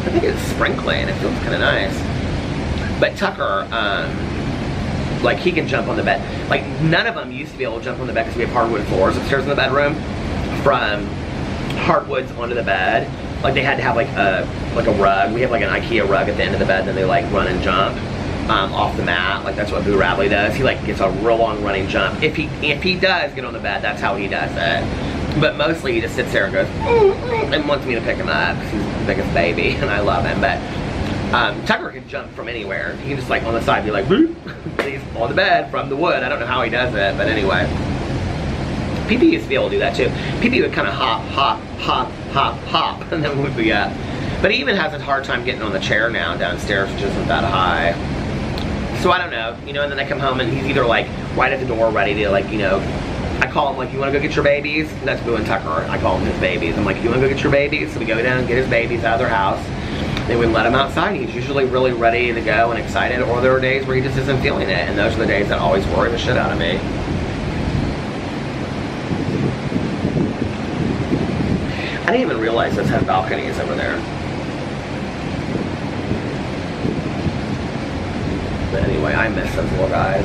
I think it's sprinkling, it feels kind of nice. But Tucker, like he can jump on the bed. Like none of them used to be able to jump on the bed because we have hardwood floors upstairs in the bedroom. From hardwoods onto the bed. Like they had to have like a rug. We have like an IKEA rug at the end of the bed, and then they like run and jump off the mat. Like that's what Boo Radley does. He like gets a real long running jump. If he does get on the bed, that's how he does it. But mostly he just sits there and goes and wants me to pick him up because he's the biggest baby and I love him. But Tucker can jump from anywhere. He can just like on the side be like boop. He's on the bed from the wood. I don't know how he does it, but anyway. Pee-Pee used to be able to do that too. Pee-Pee would kind of hop, hop, hop, hop, hop, and then would be up. But he even has a hard time getting on the chair now downstairs, which isn't that high. So I don't know, you know, and then I come home and he's either like right at the door ready to like, you know, I call him like, you wanna go get your babies? That's Boo and Tucker. I call them his babies. I'm like, you wanna go get your babies? So we go down and get his babies out of their house. Then we let him outside. He's usually really ready to go and excited, or there are days where he just isn't feeling it. And those are the days that always worry the shit out of me. I didn't even realize this had balconies over there. But anyway, I miss those little guys.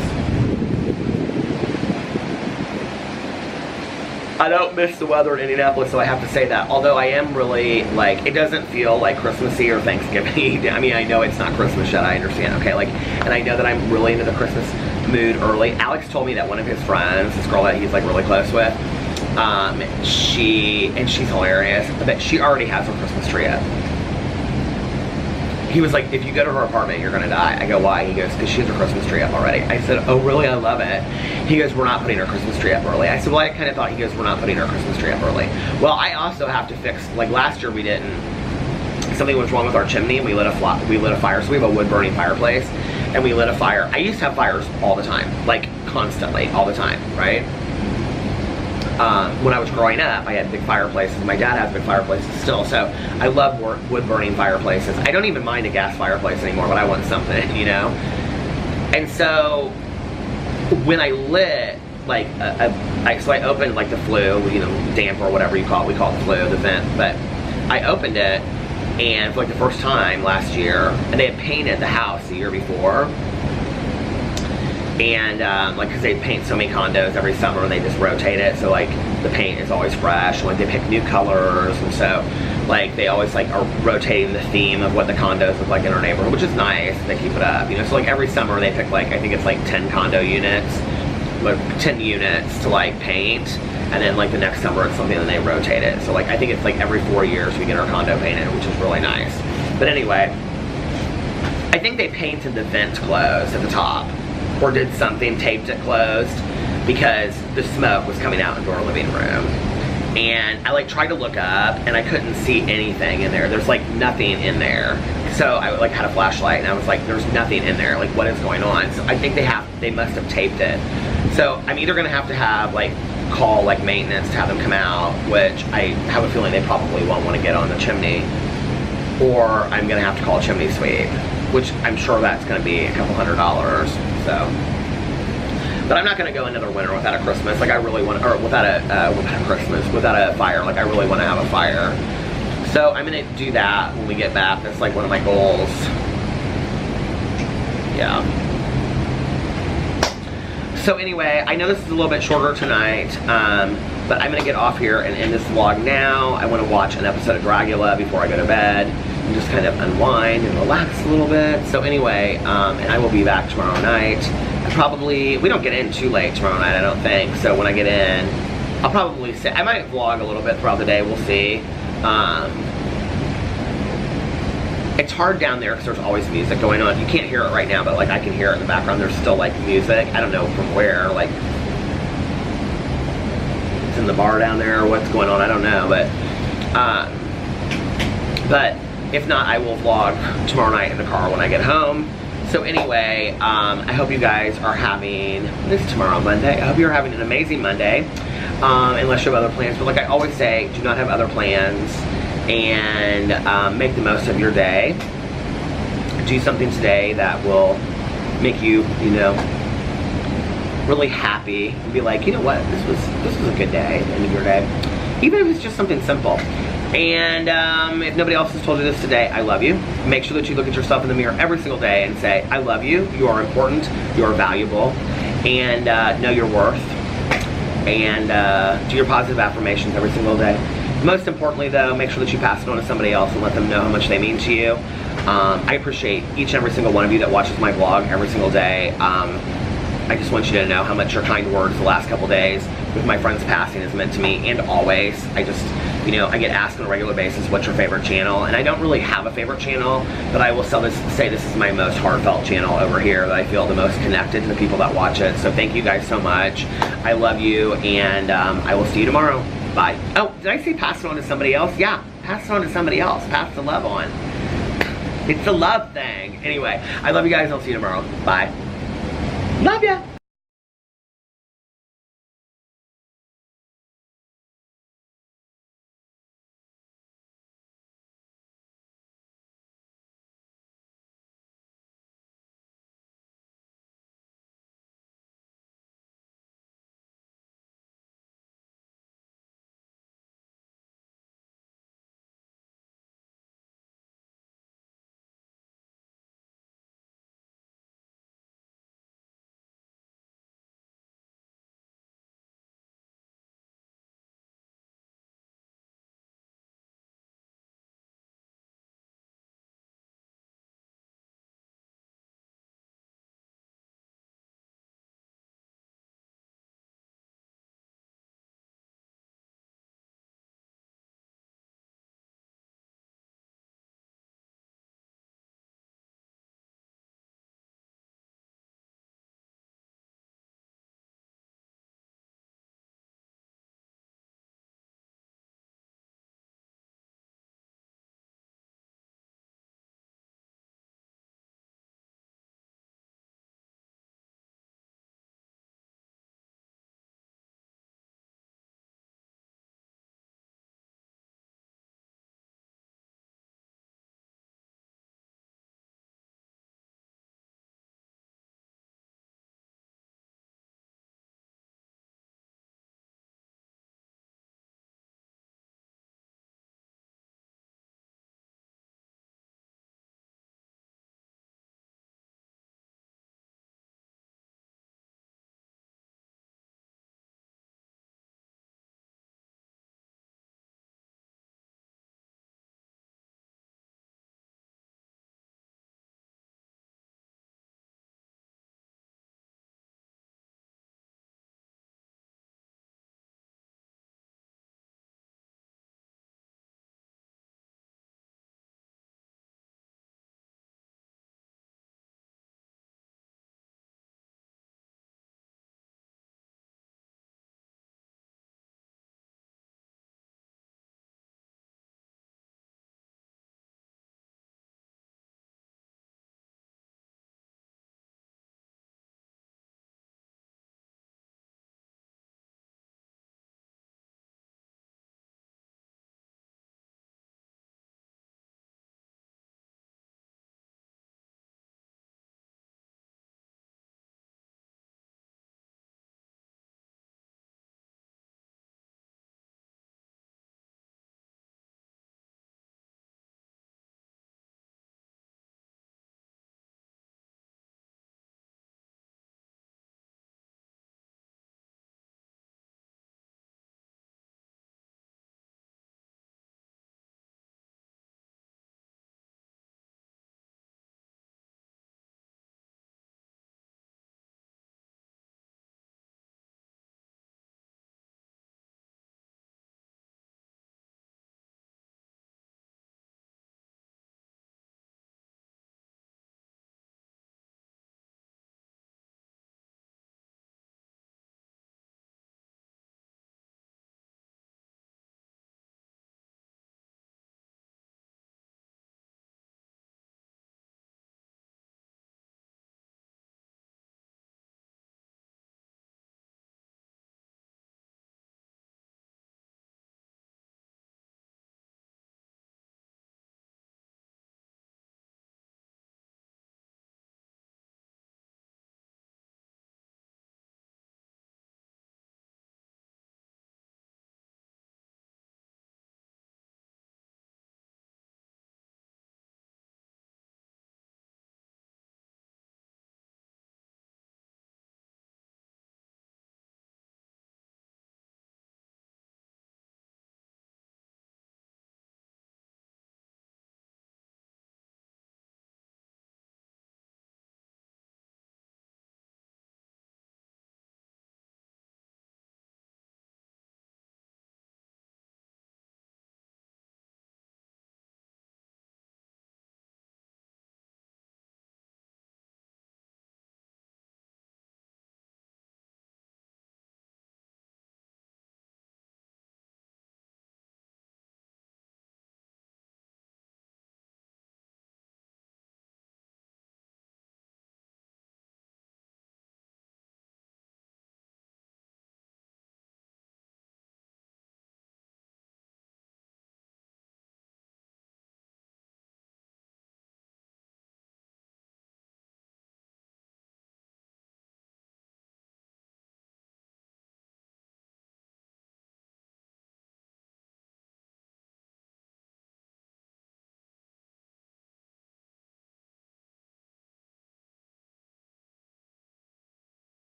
I don't miss the weather in Indianapolis, so I have to say that. Although I am really, like, it doesn't feel like Christmassy or Thanksgiving. I mean, I know it's not Christmas yet, I understand, okay? Like, and I know that I'm really into the Christmas mood early. Alex told me that one of his friends, this girl that he's, like, really close with, she's hilarious, but she already has her Christmas tree up. He was like, if you go to her apartment, you're gonna die. I go, why? He goes, because she has her Christmas tree up already. I said, oh really, I love it. He goes, we're not putting our Christmas tree up early. I said, well, I kind of thought. He goes, we're not putting our Christmas tree up early. Well, I also have to fix, like last year we didn't, something was wrong with our chimney and we lit a fire. So we have a wood burning fireplace and we lit a fire. I used to have fires all the time, like constantly, all the time, right? When I was growing up, I had big fireplaces. My dad has big fireplaces still, so I love wood-burning fireplaces. I don't even mind a gas fireplace anymore, but I want something, you know? And so, when I lit, like, so I opened, like, the flue, you know, damp or whatever you call it. We call it the flue, the vent, but I opened it, and for, like, the first time last year, and they had painted the house the year before, and like, because they paint so many condos every summer and they just rotate it, so like the paint is always fresh, and like they pick new colors, and so like they always like are rotating the theme of what the condos look like in our neighborhood, which is nice. They keep it up, you know. So like every summer they pick, like, I think it's like 10 condo units, like 10 units to like paint, and then like the next summer it's something and they rotate it. So like I think it's like every 4 years we get our condo painted, which is really nice. But anyway, I think they painted the vent closed at the top. or did something, taped it closed, because the smoke was coming out into our living room. And I like tried to look up and I couldn't see anything in there. There's like nothing in there. So I like had a flashlight and I was like, there's nothing in there. Like, what is going on? So I think they must have taped it. So I'm either gonna have to have like call like maintenance to have them come out, which I have a feeling they probably won't want to get on the chimney, or I'm gonna have to call a chimney sweep, which I'm sure that's gonna be a couple $100. So. But I'm not gonna go another winter without a Christmas. Like I really want, or without a Christmas, without a fire. Like I really want to have a fire. So I'm gonna do that when we get back. That's like one of my goals. Yeah. So anyway, I know this is a little bit shorter tonight, but I'm gonna get off here and end this vlog now. I want to watch an episode of Dragula before I go to bed and just kind of unwind and relax a little bit. So anyway, and I will be back tomorrow night. We don't get in too late tomorrow night, I don't think. So when I get in, I'll probably say, I might vlog a little bit throughout the day, we'll see. It's hard down there because there's always music going on. You can't hear it right now, but like I can hear it in the background. There's still like music. I don't know from where, like it's in the bar down there or what's going on, I don't know. But if not, I will vlog tomorrow night in the car when I get home. So anyway, I hope you guys are having, this is tomorrow, Monday. I hope you're having an amazing Monday, unless you have other plans. But like I always say, do not have other plans, and make the most of your day. Do something today that will make you, you know, really happy and be like, you know what, this was a good day at the end of your day. Even if it's just something simple. And if nobody else has told you this today, I love you. Make sure that you look at yourself in the mirror every single day and say, I love you, you are important, you are valuable, and know your worth. And do your positive affirmations every single day. Most importantly though, make sure that you pass it on to somebody else and let them know how much they mean to you. I appreciate each and every single one of you that watches my vlog every single day. I just want you to know how much your kind words the last couple days with my friend's passing has meant to me, and always. I just, you know, I get asked on a regular basis, what's your favorite channel? And I don't really have a favorite channel, but I will say this is my most heartfelt channel over here, that I feel the most connected to the people that watch it. So thank you guys so much. I love you, and I will see you tomorrow. Bye. Oh, did I say pass it on to somebody else? Yeah, pass it on to somebody else. Pass the love on. It's the love thing. Anyway, I love you guys. I'll see you tomorrow. Bye. Love ya!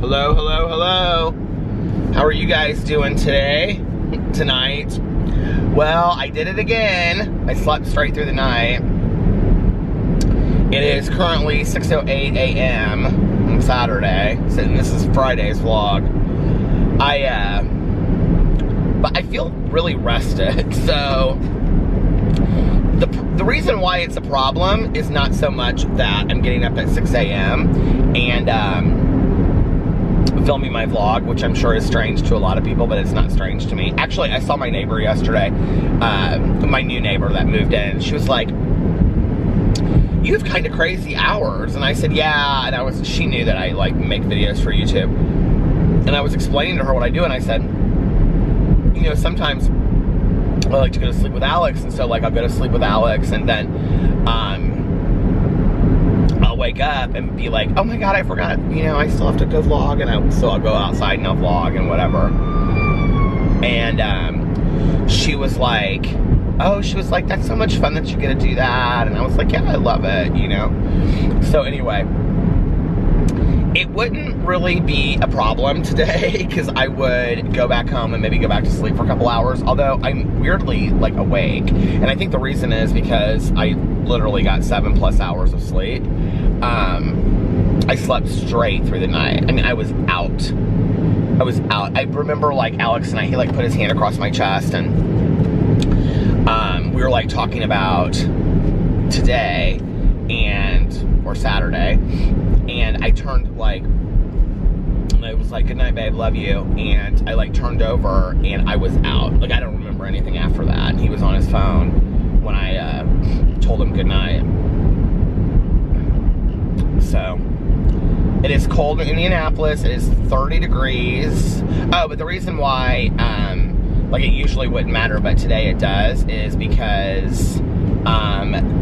Hello, hello, hello. How are you guys doing tonight? Well, I did it again. I slept straight through the night. It is currently 6:08 a.m. on Saturday. So this is Friday's vlog. But I feel really rested. So the reason why it's a problem is not so much that I'm getting up at 6 a.m. and filming my vlog, which I'm sure is strange to a lot of people, but it's not strange to me. Actually, I saw my neighbor yesterday, my new neighbor that moved in. She was like, "You have kind of crazy hours." And I said, "Yeah." And she knew that I like make videos for YouTube. And I was explaining to her what I do, and I said, you know, sometimes I like to go to sleep with Alex, and so like I'll go to sleep with Alex, and then I'll wake up and be like, oh my god, I forgot, you know, I still have to go vlog, and so I'll go outside and I'll vlog and whatever. And she was like, that's so much fun that you get to do that. And I was like, yeah, I love it, you know. So anyway, it wouldn't really be a problem today because I would go back home and maybe go back to sleep for a couple hours, although I'm weirdly like awake. And I think the reason is because I literally got 7+ hours of sleep. I slept straight through the night. I mean, I was out. I remember like Alex and he like put his hand across my chest, and we were like talking about today or Saturday, and I turned like, and I was like, good night, babe, love you. And I like turned over and I was out. Like, I don't remember anything after that. And he was on his phone when I told him good night. So, it is cold in Indianapolis. It is 30 degrees. Oh, but the reason why, like, it usually wouldn't matter, but today it does, is because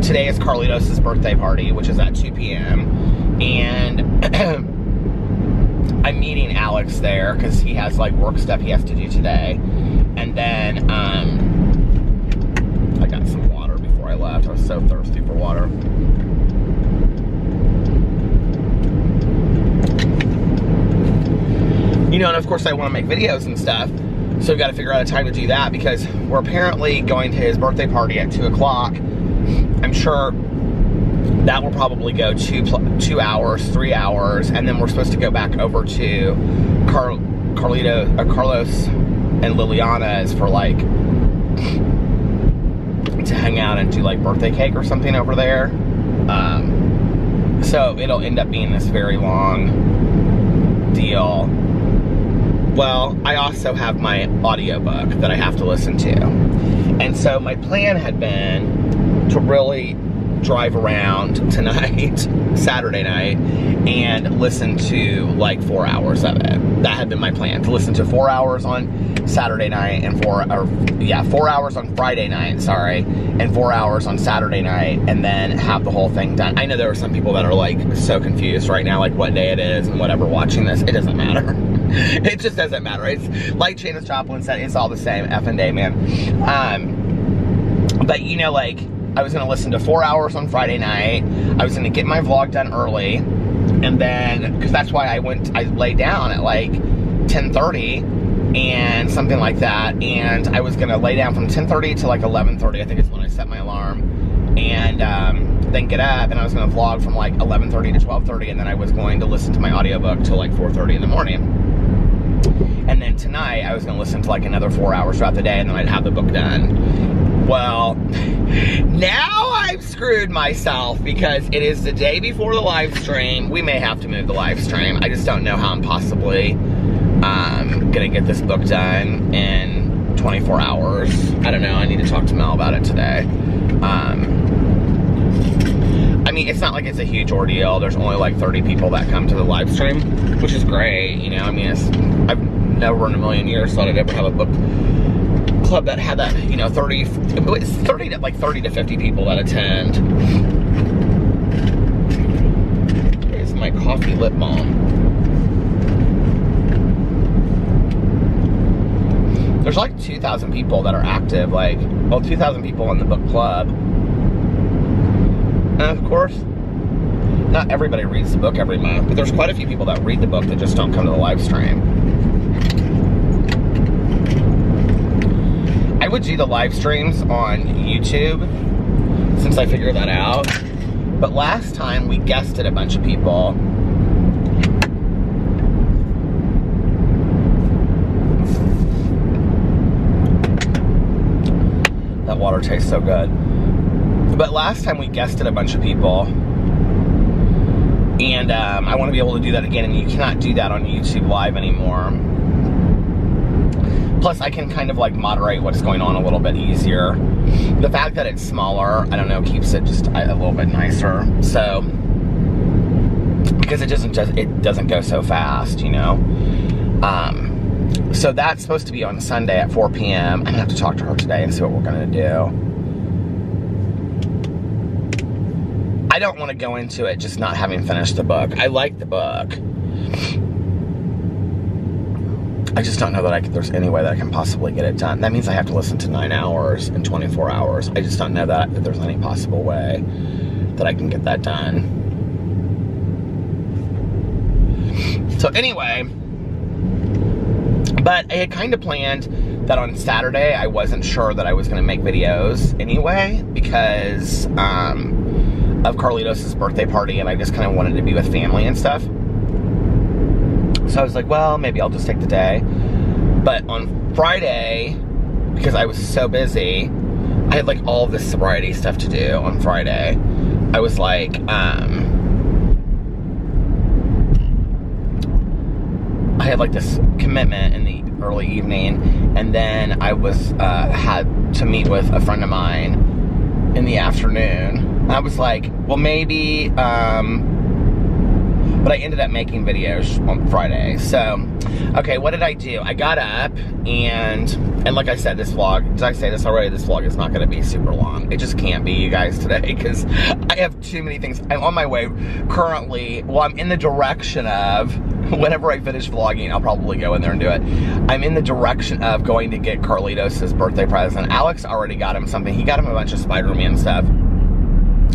today is Carlitos' birthday party, which is at 2 p.m. And I'm meeting Alex there because he has like work stuff he has to do today. And then I got some water before I left. I was so thirsty for water. You know, and of course I want to make videos and stuff. So we've got to figure out a time to do that because we're apparently going to his birthday party at 2 o'clock. I'm sure that will probably go 2 hours, 3 hours, and then we're supposed to go back over to Carlos and Liliana's for like, to hang out and do like birthday cake or something over there. So it'll end up being this very long deal. Well, I also have my audiobook that I have to listen to. And so my plan had been to really drive around tonight, Saturday night, and listen to like 4 hours of it. That had been my plan, to listen to 4 hours on Saturday night and 4 hours on Friday night, sorry, and 4 hours on Saturday night, and then have the whole thing done. I know there are some people that are like so confused right now, like what day it is and whatever, watching this. It doesn't matter. It just doesn't matter. It's like Janis Joplin said, it's all the same effing day, man. But you know, like, I was gonna listen to 4 hours on Friday night. I was gonna get my vlog done early, and then, because that's why I laid down at like 10:30 and something like that, and I was gonna lay down from 10:30 to like 11:30, I think is when I set my alarm, and then get up, and I was gonna vlog from like 11:30 to 12:30, and then I was going to listen to my audiobook till like 4:30 in the morning. And then tonight, I was gonna listen to like another 4 hours throughout the day, and then I'd have the book done. Well, now I've screwed myself because it is the day before the live stream. We may have to move the live stream. I just don't know how I'm possibly gonna get this book done in 24 hours. I don't know, I need to talk to Mel about it today. I mean, it's not like it's a huge ordeal. There's only like 30 people that come to the live stream, which is great, you know. I mean, I've never in a million years thought I'd ever have a book club that had that, you know, 30 to 50 people that attend. Here's my coffee lip balm. There's like 2,000 people that are active, like, well, 2,000 people in the book club. And of course, not everybody reads the book every month, but there's quite a few people that read the book that just don't come to the live stream. I would do the live streams on YouTube since I figured that out. But last time we guested a bunch of people. That water tastes so good. But last time we guested a bunch of people. And I want to be able to do that again, and you cannot do that on YouTube Live anymore. Plus, I can kind of like moderate what's going on a little bit easier. The fact that it's smaller, I don't know, keeps it just a little bit nicer. So, because it doesn't go so fast, you know. So that's supposed to be on Sunday at 4 p.m. I'm gonna have to talk to her today and see what we're gonna do. I don't want to go into it just not having finished the book. I like the book. I just don't know that there's any way that I can possibly get it done. That means I have to listen to 9 hours in 24 hours. I just don't know that there's any possible way that I can get that done. So anyway, but I had kind of planned that on Saturday I wasn't sure that I was going to make videos anyway because of Carlitos' birthday party, and I just kind of wanted to be with family and stuff. So I was like, well, maybe I'll just take the day. But on Friday, because I was so busy, I had like all this sobriety stuff to do on Friday. I was like, I had like this commitment in the early evening, and then I was had to meet with a friend of mine in the afternoon. I was like, well, maybe, but I ended up making videos on Friday. So, okay, what did I do? I got up, and like I said, this vlog, did I say this already? This vlog is not going to be super long. It just can't be, you guys, today, because I have too many things. I'm on my way currently, well, I'm in the direction of, whenever I finish vlogging, I'll probably go in there and do it. I'm in the direction of going to get Carlitos' birthday present. Alex already got him something. He got him a bunch of Spider-Man stuff.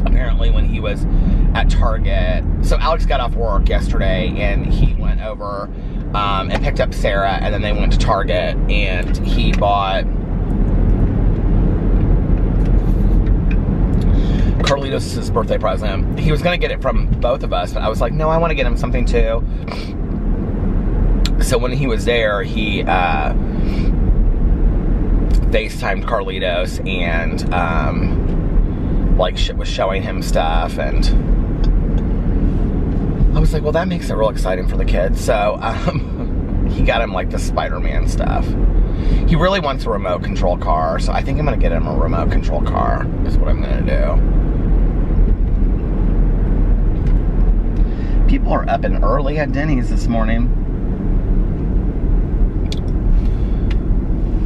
Apparently when he was at Target. So Alex got off work yesterday and he went over and picked up Sarah, and then they went to Target and he bought Carlitos' birthday present. He was gonna get it from both of us, but I was like, no, I want to get him something too. So when he was there, he FaceTimed Carlitos and like was showing him stuff, and I was like, well, that makes it real exciting for the kids. So he got him like the Spider-Man stuff. He really wants a remote control car, so I think I'm gonna get him a remote control car is what I'm gonna do. People are up and early at Denny's this morning.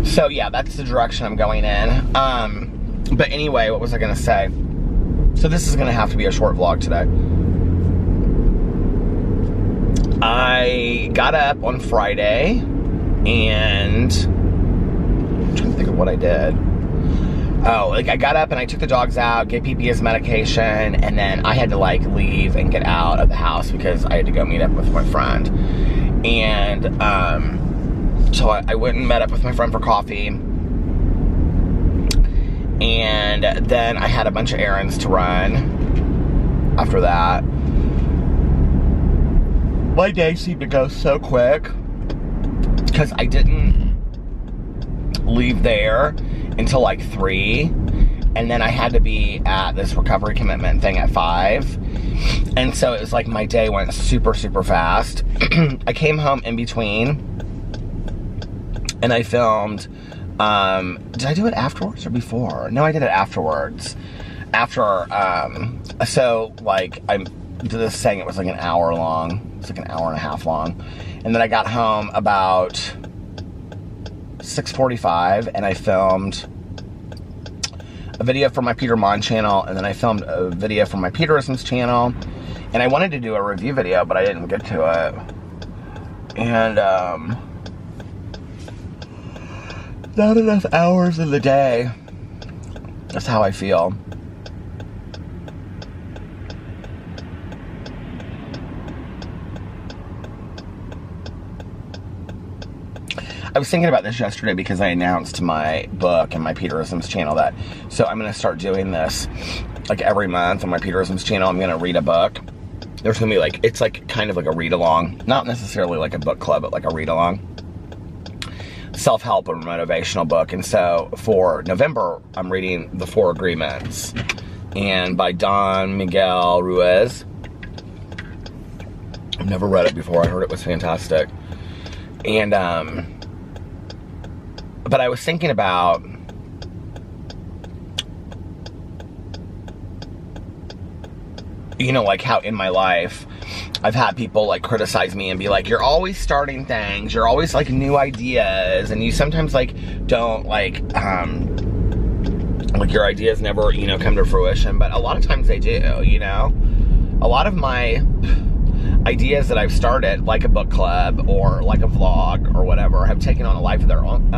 So yeah, that's the direction I'm going in. But anyway, what was I gonna say? So this is gonna have to be a short vlog today. I got up on Friday and I'm trying to think of what I did. Oh, like I got up and I took the dogs out, gave PP his medication, and then I had to like leave and get out of the house because I had to go meet up with my friend. And so I went and met up with my friend for coffee. And then I had a bunch of errands to run after that. My day seemed to go so quick because I didn't leave there until like 3, and then I had to be at this recovery commitment thing at 5, and so it was like my day went super fast. I came home in between and I filmed. Did I do it afterwards or before? No, I did it afterwards. After, so like I'm just saying it was like an hour long. It's like an hour and a half long. And then I got home about 6:45 and I filmed a video for my Peter Mon channel, and then I filmed a video for my Peterisms channel. And I wanted to do a review video, but I didn't get to it. And, not enough hours in the day. That's how I feel. was thinking about this yesterday because I announced my book and my Peterisms channel so I'm going to start doing this like every month on my Peterisms channel. I'm going to read a book. There's going to be like, it's like kind of like a read along, not necessarily like a book club, but like a read along. Self-help or motivational book. And so for November, I'm reading The Four Agreements and by Don Miguel Ruiz. I've never read it before. I heard it was fantastic. And, but I was thinking about like how in my life I've had people like criticize me and be like, you're always starting things, you're always like new ideas, and you sometimes like don't like your ideas never, come to fruition, but a lot of times they do, A lot of my ideas that I've started, like a book club or like a vlog or whatever, have taken on a life of their own,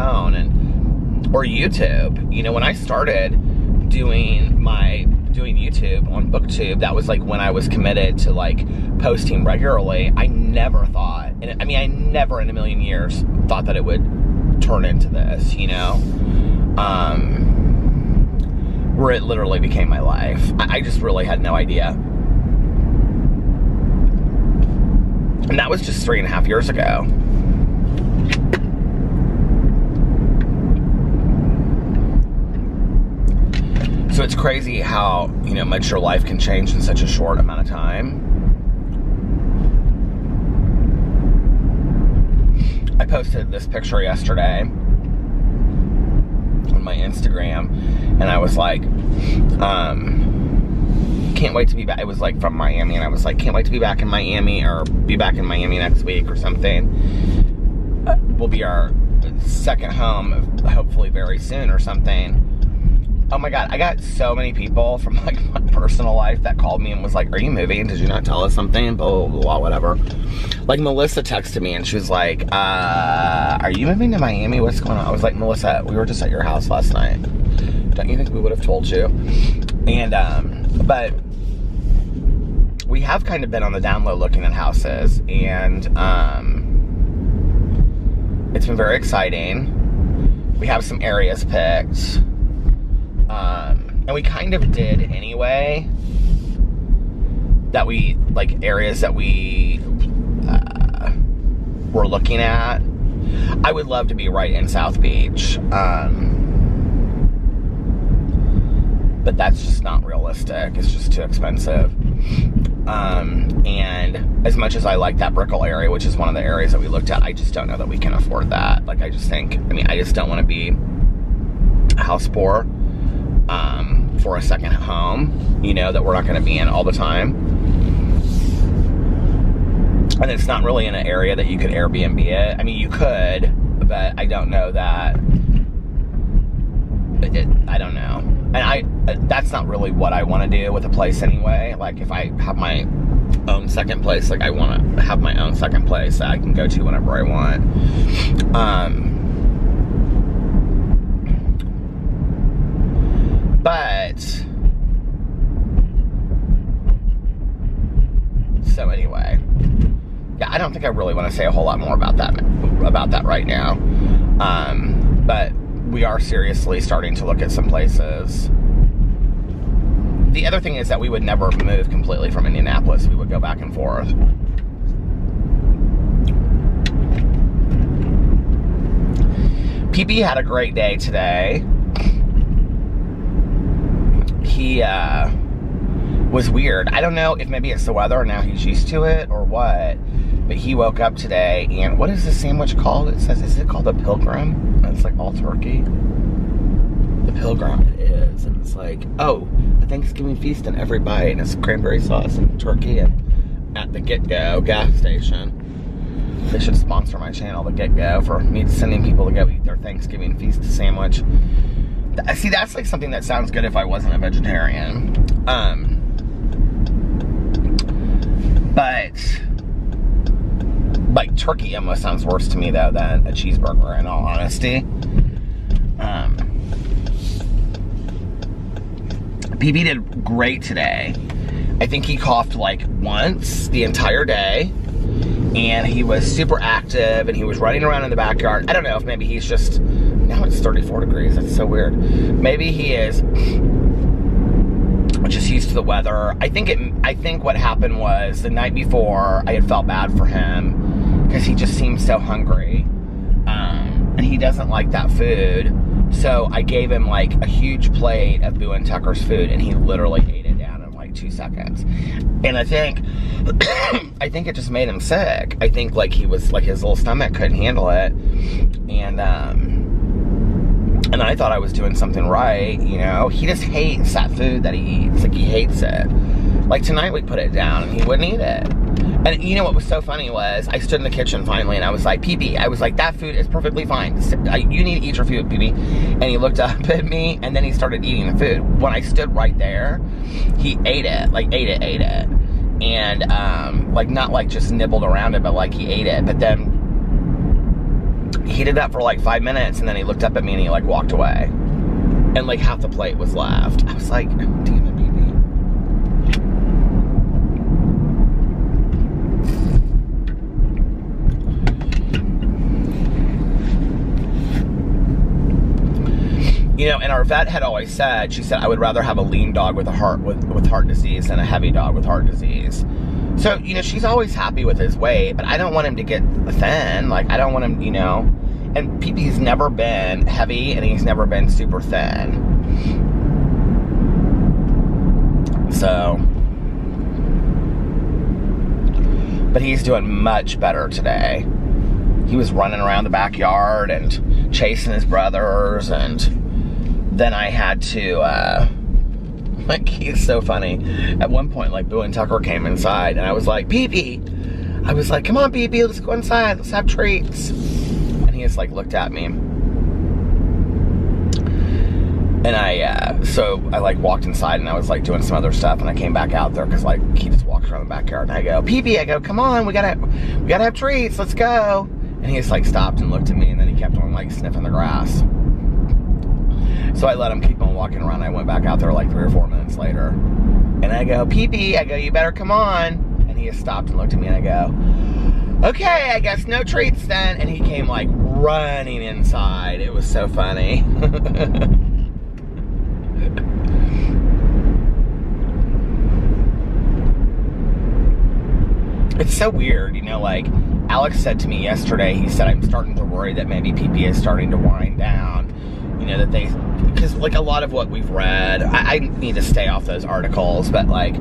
or YouTube. When I started doing YouTube on BookTube, that was like when I was committed to like posting regularly. I never thought, I never in a million years thought that it would turn into this, where it literally became my life. I just really had no idea. And that was just 3.5 years ago. So it's crazy how, much your life can change in such a short amount of time. I posted this picture yesterday on my Instagram, and I was like, can't wait to be back. It was like from Miami, and I was like, can't wait to be back in Miami, or be back in Miami next week or something. Will be our second home, hopefully very soon or something. Oh my God, I got so many people from like my personal life that called me and was like, are you moving? Did you not tell us something? Blah, blah, blah, whatever. Like Melissa texted me and she was like, are you moving to Miami? What's going on? I was like, Melissa, we were just at your house last night. Don't you think we would have told you? And, but we have kind of been on the down low looking at houses, and it's been very exciting. We have some areas picked. And we kind of did anyway, that we, like, areas that we were looking at. I would love to be right in South Beach, but that's just not realistic. It's just too expensive. And as much as I like that Brickell area, which is one of the areas that we looked at, I just don't know that we can afford that. Like, I just think, I just don't want to be house poor. For a second home, that we're not going to be in all the time. And it's not really in an area that you could Airbnb it. You could, but I don't know that. I don't know. And that's not really what I want to do with a place anyway. Like, if I have my own second place, like, I want to have my own second place that I can go to whenever I want. But, so anyway, yeah, I don't think I really want to say a whole lot more about that right now. But we are seriously starting to look at some places. The other thing is that we would never move completely from Indianapolis. We would go back and forth. PB had a great day today. He was weird. I don't know if maybe it's the weather and now he's used to it or what, but he woke up today and what is this sandwich called? It says, is it called a Pilgrim? It's like all turkey. The Pilgrim, it is. And it's like, oh, a Thanksgiving feast in every bite, and it's cranberry sauce and turkey and at the Get Go gas station. They should sponsor my channel, the Get Go, for me sending people to go eat their Thanksgiving feast sandwich. See, that's like something that sounds good if I wasn't a vegetarian. But like turkey almost sounds worse to me though than a cheeseburger, in all honesty. PB did great today. I think he coughed like once the entire day. and he was super active, and he was running around in the backyard. I don't know if maybe he's just, now it's 34 degrees, that's so weird. Maybe he is just used to the weather. I think what happened was the night before I had felt bad for him because he just seemed so hungry, and he doesn't like that food. So I gave him like a huge plate of Boo and Tucker's food, and he literally ate it down in like 2 seconds. And I think it just made him sick. I think like he was like, his little stomach couldn't handle it, and I thought I was doing something right, you know. He just hates that food that he eats. Like, he hates it. Like, tonight we put it down, and he wouldn't eat it. And you know what was so funny was, I stood in the kitchen finally, and I was like, Pee-Pee, I was like, that food is perfectly fine. You need to eat your food, Pee-Pee. And he looked up at me, and then he started eating the food. When I stood right there, he ate it. Like, ate it. And, like, not like just nibbled around it, but like he ate it. But then he did that for like 5 minutes, and then he looked up at me and he like walked away. And like half the plate was left. I was like, damn it, baby. You know, and our vet had always said, she said, I would rather have a lean dog with a heart disease than a heavy dog with heart disease. So, you know, she's always happy with his weight, but I don't want him to get thin. Like, I don't want him, you know. And Pee-Pee's never been heavy, and he's never been super thin. So, but he's doing much better today. He was running around the backyard and chasing his brothers, and then I had to, like, he's so funny. At one point, like, Boo and Tucker came inside, and I was like, Pee-Pee! I was like, come on, Pee-Pee, let's go inside, let's have treats. And he just, like, looked at me. And so I, like, walked inside, and I was, like, doing some other stuff, and I came back out there, because, like, he just walked around the backyard, and I go, Pee-Pee, I go, come on, we gotta have treats, let's go. And he just, like, stopped and looked at me, and then he kept on, like, sniffing the grass. So I let him keep on walking around. I went back out there like 3 or 4 minutes later. And I go, Pee-Pee, I go, you better come on. And he just stopped and looked at me, and I go, okay, I guess no treats then. And he came like running inside. It was so funny. It's so weird, you know, like Alex said to me yesterday, he said, I'm starting to worry that maybe Pee-Pee is starting to wind down. You know, that because like a lot of what we've read, I need to stay off those articles, but like,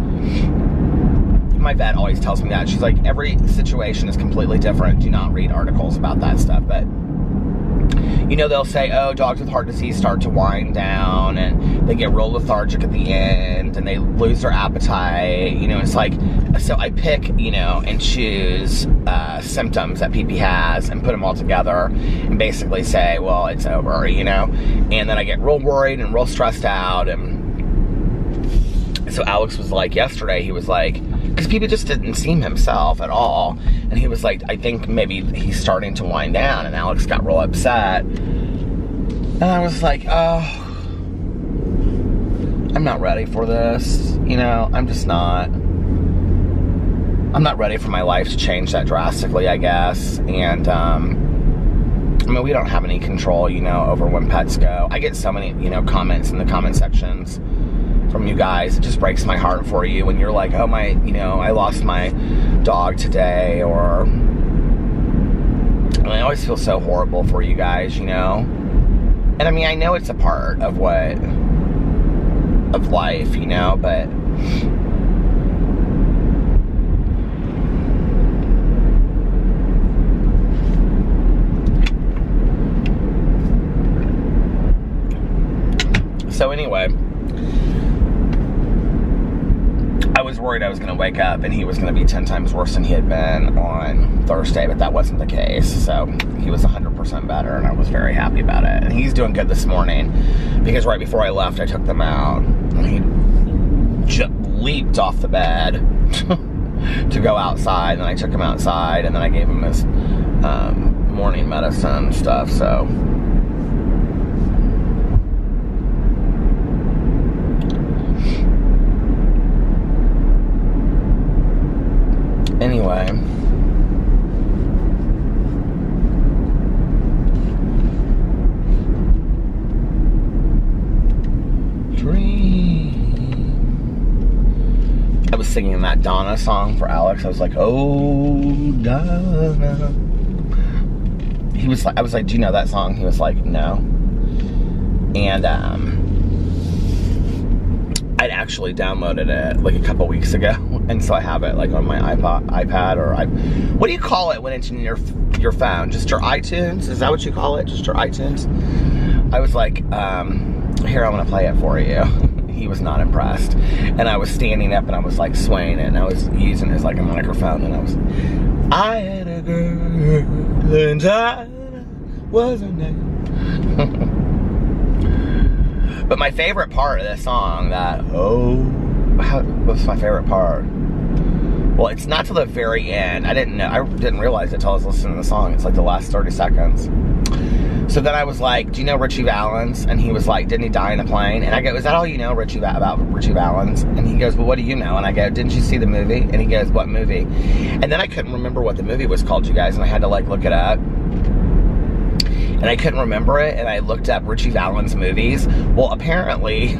my vet always tells me that. She's like, every situation is completely different. Do not read articles about that stuff. But, you know, they'll say, oh, dogs with heart disease start to wind down, and they get real lethargic at the end, and they lose their appetite. You know, it's like, so I pick, you know, and choose symptoms that Pee-Pee has and put them all together and basically say, well, it's over, you know. And then I get real worried and real stressed out. And so Alex was like, yesterday, he was like, because Pee-Pee just didn't seem himself at all. And he was like, I think maybe he's starting to wind down. And Alex got real upset. And I was like, oh, I'm not ready for this. You know, I'm just not. I'm not ready for my life to change that drastically, I guess. And, I mean, we don't have any control, you know, over when pets go. I get so many, you know, comments in the comment sections from you guys. It just breaks my heart for you when you're like, oh, my, you know, I lost my dog today, or, and I always feel so horrible for you guys, you know. And I mean, I know it's a part of of life, you know, but so anyway, I was worried I was going to wake up and he was going to be 10 times worse than he had been on Thursday, but that wasn't the case. So he was 100% better, and I was very happy about it. And he's doing good this morning, because right before I left, I took them out, and he just leaped off the bed to go outside, and I took him outside, and then I gave him his morning medicine and stuff, so. Anyway, was singing that Donna song for Alex. I was like, oh, Donna. He was like, I was like, do you know that song? He was like, no. And I'd actually downloaded it like a couple weeks ago, and so I have it like on my iPad, or what do you call it when it's in your phone? Just your iTunes? Is that what you call it? Just your iTunes? I was like, here, I'm gonna play it for you. He was not impressed, and I was standing up and I was like swaying it, and I was using it as like a microphone, and I had a girl and I was her name. But my favorite part of this song, what's my favorite part? Well, it's not till the very end. I didn't realize it till I was listening to the song. It's like the last 30 seconds. So then I was like, do you know Richie Valens? And he was like, didn't he die in a plane? And I go, is that all you know, about Richie Valens? And he goes, well, what do you know? And I go, didn't you see the movie? And he goes, what movie? And then I couldn't remember what the movie was called, you guys, and I had to like look it up. And I couldn't remember it, and I looked up Richie Valens movies. Well, apparently,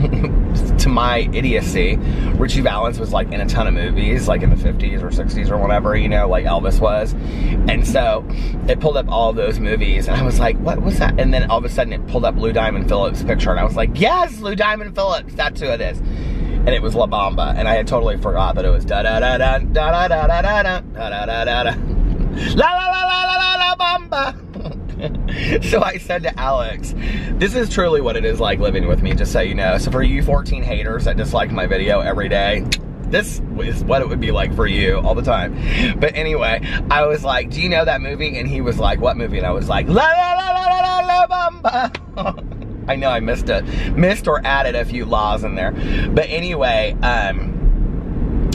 to my idiocy, Richie Valens was like in a ton of movies, like in the 50s or 60s or whatever, you know, like Elvis was. And so it pulled up all of those movies, and I was like, what was that? And then all of a sudden it pulled up Lou Diamond Phillips' picture, and I was like, yes, Lou Diamond Phillips, that's who it is. And it was La Bamba, and I had totally forgot that it was da-da-da-da, da-da-da-da-da, da-da-da-da-da, la-la-la-la-la-la Bamba. So I said to Alex, this is truly what it is like living with me, just so you know. So for you 14 haters that dislike my video every day, this is what it would be like for you all the time. But anyway, I was like, do you know that movie? And he was like, what movie? And I was like, la la la la la la Bamba. I know I missed or added a few laws in there. But anyway,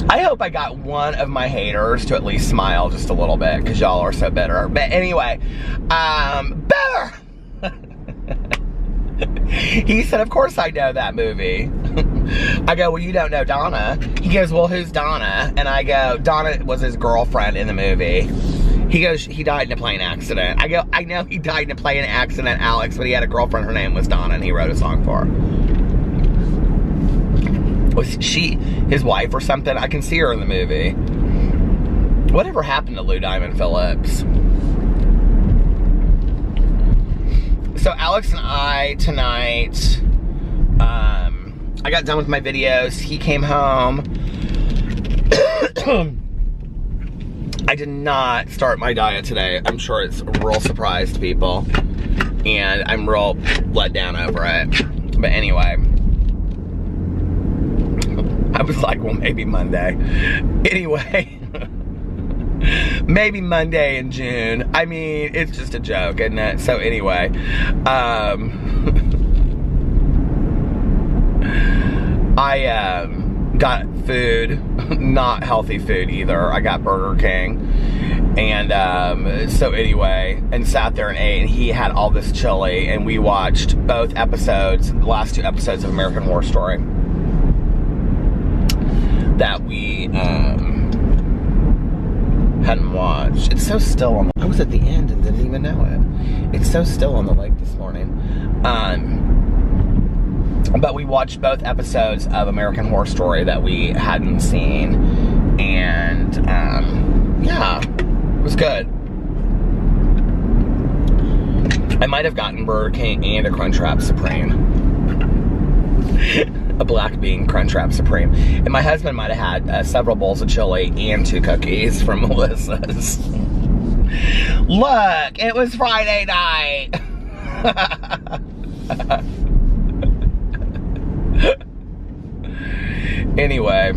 I hope I got one of my haters to at least smile just a little bit, because y'all are so bitter. But anyway, better! He said, of course I know that movie. I go, well, you don't know Donna. He goes, well, who's Donna? And I go, Donna was his girlfriend in the movie. He goes, he died in a plane accident. I go, I know he died in a plane accident, Alex, but he had a girlfriend, her name was Donna, and he wrote a song for her. Was she his wife or something? I can see her in the movie. Whatever happened to Lou Diamond Phillips? So Alex and I tonight, I got done with my videos. He came home. I did not start my diet today. I'm sure it's a real surprise to people, and I'm real let down over it. But anyway, I was like, well, maybe Monday. Anyway, maybe Monday in June. I mean, it's just a joke, isn't it? So anyway, I got food, not healthy food either. I got Burger King. And so anyway, and sat there and ate, and he had all this chili, and we watched both episodes, the last 2 episodes of American Horror Story that we hadn't watched. It's so still on the, I was at the end and didn't even know it. It's so still on the lake this morning. But we watched both episodes of American Horror Story that we hadn't seen, and yeah, it was good. I might have gotten Burger King and a Crunchwrap Supreme. A black bean Crunchwrap Supreme. And my husband might have had several bowls of chili and 2 cookies from Melissa's. Look, it was Friday night. Anyway.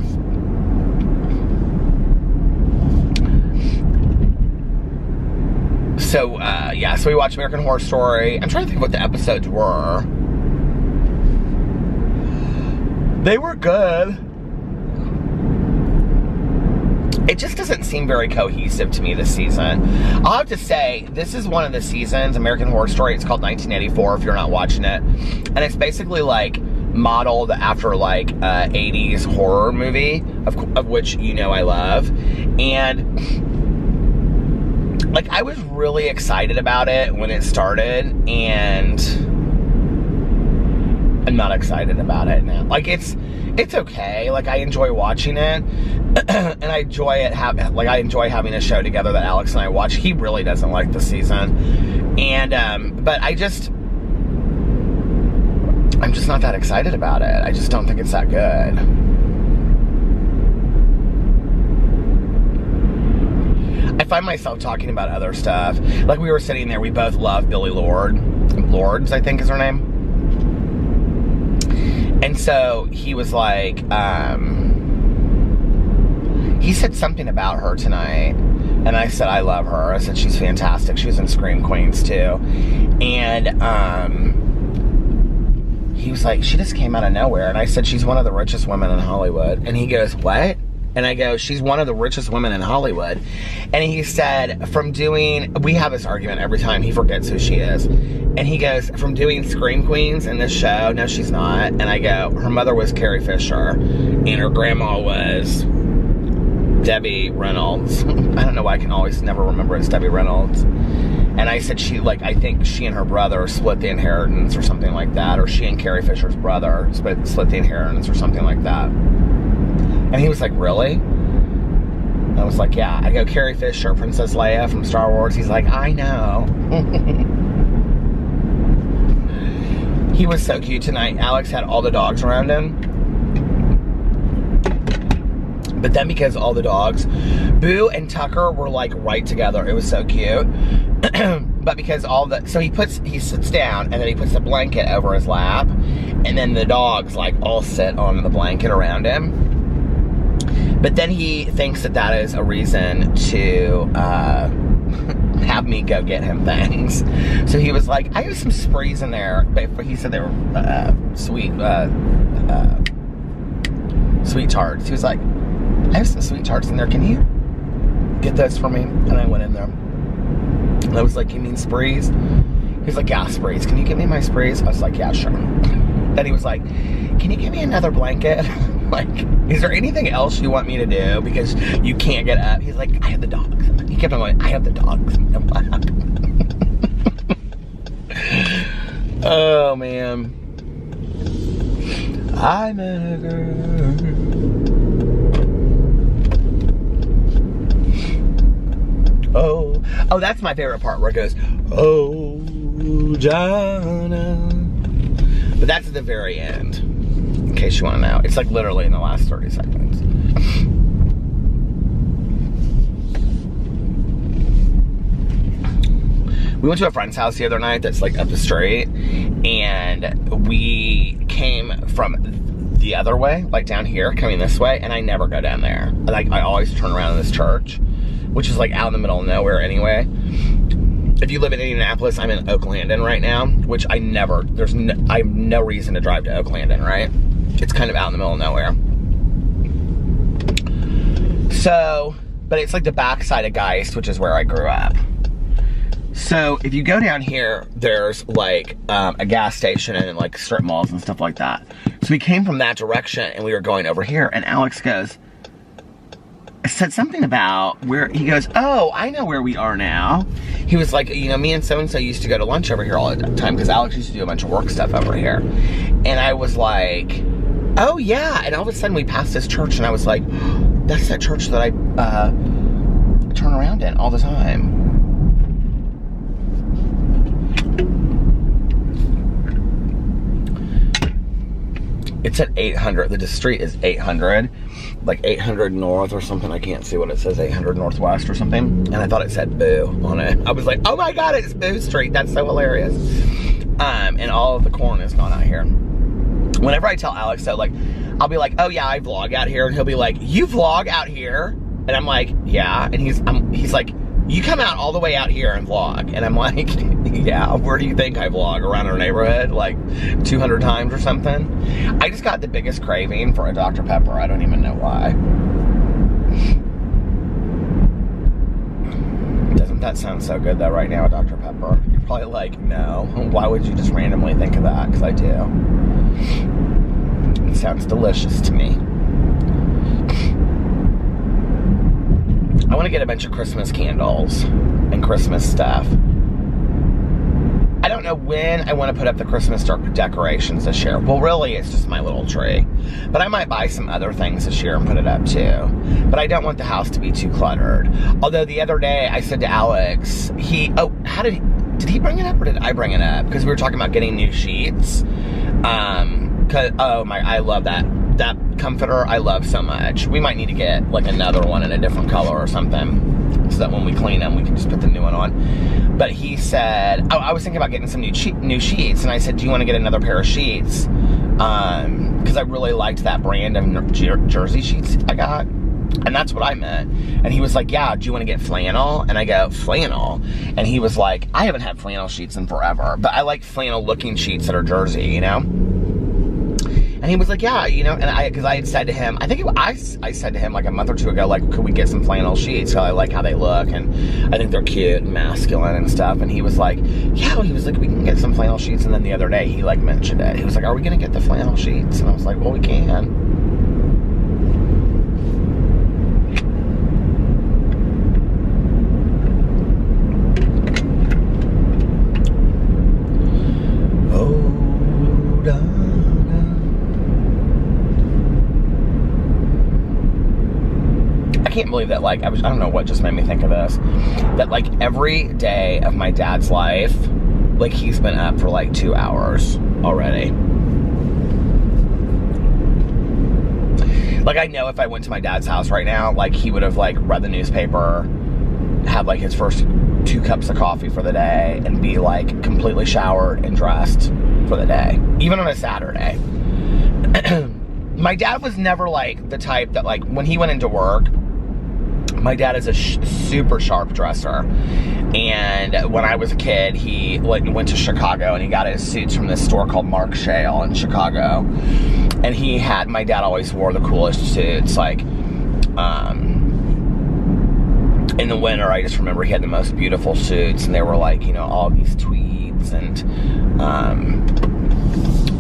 So, yeah, so we watched American Horror Story. I'm trying to think what the episodes were. They were good. It just doesn't seem very cohesive to me this season. I'll have to say, this is one of the seasons, American Horror Story. It's called 1984 if you're not watching it. And it's basically like modeled after like 80s horror movie, of which you know I love. And like, I was really excited about it when it started, and I'm not excited about it now. Like, it's okay. Like, I enjoy watching it. And I enjoy it, I enjoy having a show together that Alex and I watch. He really doesn't like the season. And, but I'm just not that excited about it. I just don't think it's that good. I find myself talking about other stuff. Like, we were sitting there, we both love Billy Lourdes, I think is her name. And so he was like, he said something about her tonight. And I said, I love her. I said, she's fantastic. She was in Scream Queens too. And he was like, she just came out of nowhere. And I said, she's one of the richest women in Hollywood. And he goes, what? And I go, she's one of the richest women in Hollywood. And he said, we have this argument every time, he forgets who she is. And he goes, from doing Scream Queens in this show, no, she's not. And I go, her mother was Carrie Fisher, and her grandma was Debbie Reynolds. I don't know why I can always never remember it's Debbie Reynolds. And I said, I think she and her brother split the inheritance or something like that. Or she and Carrie Fisher's brother split the inheritance or something like that. And he was like, really? And I was like, yeah. I go, Carrie Fisher, Princess Leia from Star Wars. He's like, I know. He was so cute tonight. Alex had all the dogs around him. But then because all the dogs, Boo and Tucker were like right together. It was so cute. But because so he sits down and then he puts the blanket over his lap. And then the dogs like all sit on the blanket around him. But then he thinks that is a reason to have me go get him things. So he was like, I have some sprees in there. But he said they were sweet tarts. He was like, I have some sweet tarts in there. Can you get those for me? And I went in there. And I was like, you mean sprees? He was like, yeah, sprees. Can you give me my sprees? I was like, yeah, sure. Then he was like, can you give me another blanket? Like, is there anything else you want me to do? Because you can't get up. He's like, I have the dogs. He kept on going, I have the dogs. Oh, man. I met a girl. Oh, that's my favorite part where it goes, oh, Jana. But that's at the very end, in case you want to know. It's like literally in the last 30 seconds. We went to a friend's house the other night that's like up the street, and we came from the other way, like down here, coming this way, and I never go down there. Like, I always turn around in this church, which is like out in the middle of nowhere anyway. If you live in Indianapolis, I'm in Oak Landon right now, which I have no reason to drive to Oak Landon, right? It's kind of out in the middle of nowhere. So, but it's like the backside of Geist, which is where I grew up. So if you go down here, there's like a gas station and like strip malls and stuff like that. So we came from that direction and we were going over here, and Alex said something about where, he goes, oh, I know where we are now. He was like, you know, me and so-and-so used to go to lunch over here all the time because Alex used to do a bunch of work stuff over here. And I was like, oh yeah. And all of a sudden we passed this church and I was like, that's that church that I turn around in all the time. It's at 800. The street is 800. Like 800 North or something. I can't see what it says. 800 Northwest or something. And I thought it said Boo on it. I was like, oh my God, it's Boo Street. That's so hilarious. And all of the corn is gone out here. Whenever I tell Alex though, like, I'll be like, oh yeah, I vlog out here. And he'll be like, you vlog out here? And I'm like, yeah. And he's like, you come out all the way out here and vlog. And I'm like, yeah, where do you think I vlog? Around our neighborhood? Like 200 times or something? I just got the biggest craving for a Dr. Pepper. I don't even know why. Doesn't that sound so good though right now, a Dr. Pepper? You're probably like, no. Why would you just randomly think of that? Because I do. It sounds delicious to me. I want to get a bunch of Christmas candles and Christmas stuff. I don't know when I want to put up the Christmas decorations this year. Well, really, it's just my little tree. But I might buy some other things this year and put it up too. But I don't want the house to be too cluttered. Although the other day I said to Alex, did he bring it up or did I bring it up? Because we were talking about getting new sheets. I love that comforter. I love so much. We might need to get like another one in a different color or something, so that when we clean them, we can just put the new one on. But he said, I was thinking about getting some new sheets, and I said, do you want to get another pair of sheets? Because I really liked that brand of jersey sheets I got. And that's what I meant. And he was like, yeah, do you want to get flannel? And I go, flannel? And he was like, I haven't had flannel sheets in forever, but I like flannel looking sheets that are jersey, you know? And he was like, yeah, you know, and because I had said to him, I said to him like a month or two ago, like, could we get some flannel sheets? So I like how they look, and I think they're cute and masculine and stuff. And he was like, yeah, he was like, we can get some flannel sheets. And then the other day he like mentioned it. He was like, are we going to get the flannel sheets? And I was like, well, we can. I can't believe that, like, I don't know what just made me think of this, that like every day of my dad's life, like he's been up for like 2 hours already. Like I know if I went to my dad's house right now, like he would have like read the newspaper, had like his first 2 cups of coffee for the day, and be like completely showered and dressed for the day, even on a Saturday. My dad was never like the type that, like, when he went into work, my dad is a super sharp dresser. And when I was a kid, he went to Chicago and he got his suits from this store called Mark Shale in Chicago. And my dad always wore the coolest suits. Like, in the winter, I just remember he had the most beautiful suits, and they were like, you know, all these tweeds and,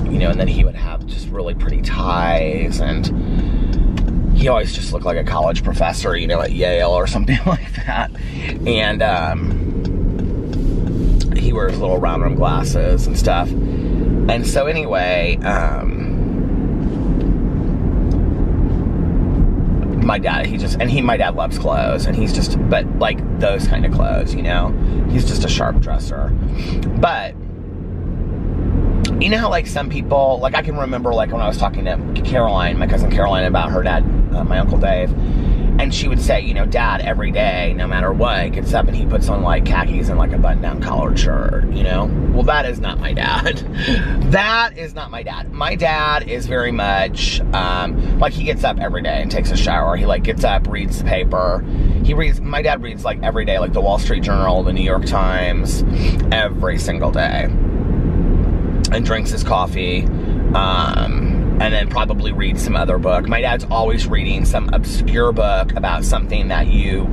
you know, and then he would have just really pretty ties, and he always just looked like a college professor, you know, at Yale or something like that. And he wears little round rim glasses and stuff. And so anyway, my dad loves clothes, and but like those kind of clothes, you know, he's just a sharp dresser. But you know how like some people, like I can remember like when I was talking to Caroline, my cousin Caroline, about her dad, my Uncle Dave, and she would say, you know, Dad every day, no matter what, gets up and he puts on like khakis and like a button-down collared shirt, you know? Well, that is not my dad. That is not my dad. My dad is very much, like he gets up every day and takes a shower. He like gets up, reads the paper. My dad reads like every day, like the Wall Street Journal, the New York Times, every single day. And drinks his coffee, and then probably reads some other book. My dad's always reading some obscure book about something that you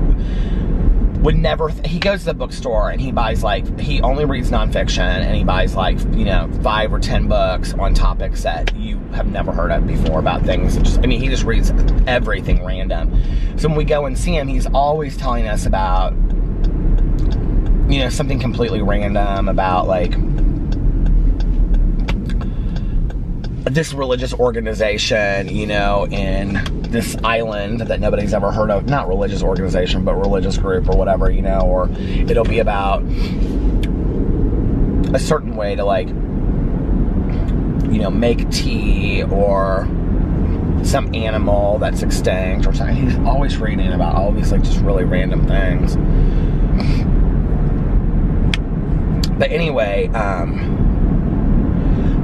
would never, he goes to the bookstore and he buys like, he only reads nonfiction, and he buys like, you know, 5 or 10 books on topics that you have never heard of before about things. He just reads everything random. So when we go and see him, he's always telling us about, you know, something completely random about like, this religious organization, you know, in this island that nobody's ever heard of. Not religious organization, but religious group or whatever, you know, or it'll be about a certain way to like, you know, make tea, or some animal that's extinct or something. He's always reading about all these like just really random things. But anyway,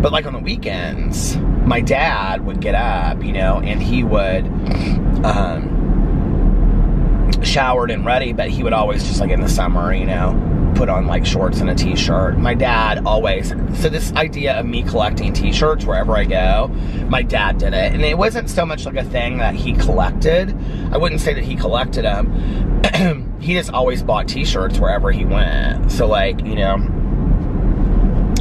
but like on the weekends, my dad would get up, you know, and he would, showered and ready, but he would always just like in the summer, you know, put on like shorts and a t-shirt. My dad always, so this idea of me collecting t-shirts wherever I go, my dad did it. And it wasn't so much like a thing that he collected. I wouldn't say that he collected them. He just always bought t-shirts wherever he went. So like, you know,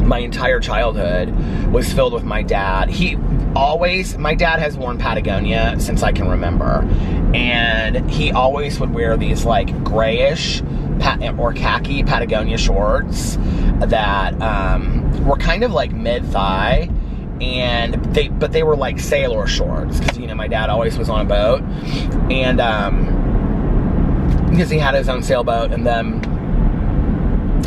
my entire childhood was filled with my dad. My dad has worn Patagonia since I can remember. And he always would wear these like grayish khaki Patagonia shorts that were kind of like mid-thigh, but they were like sailor shorts, because my dad always was on a boat, and because he had his own sailboat, and then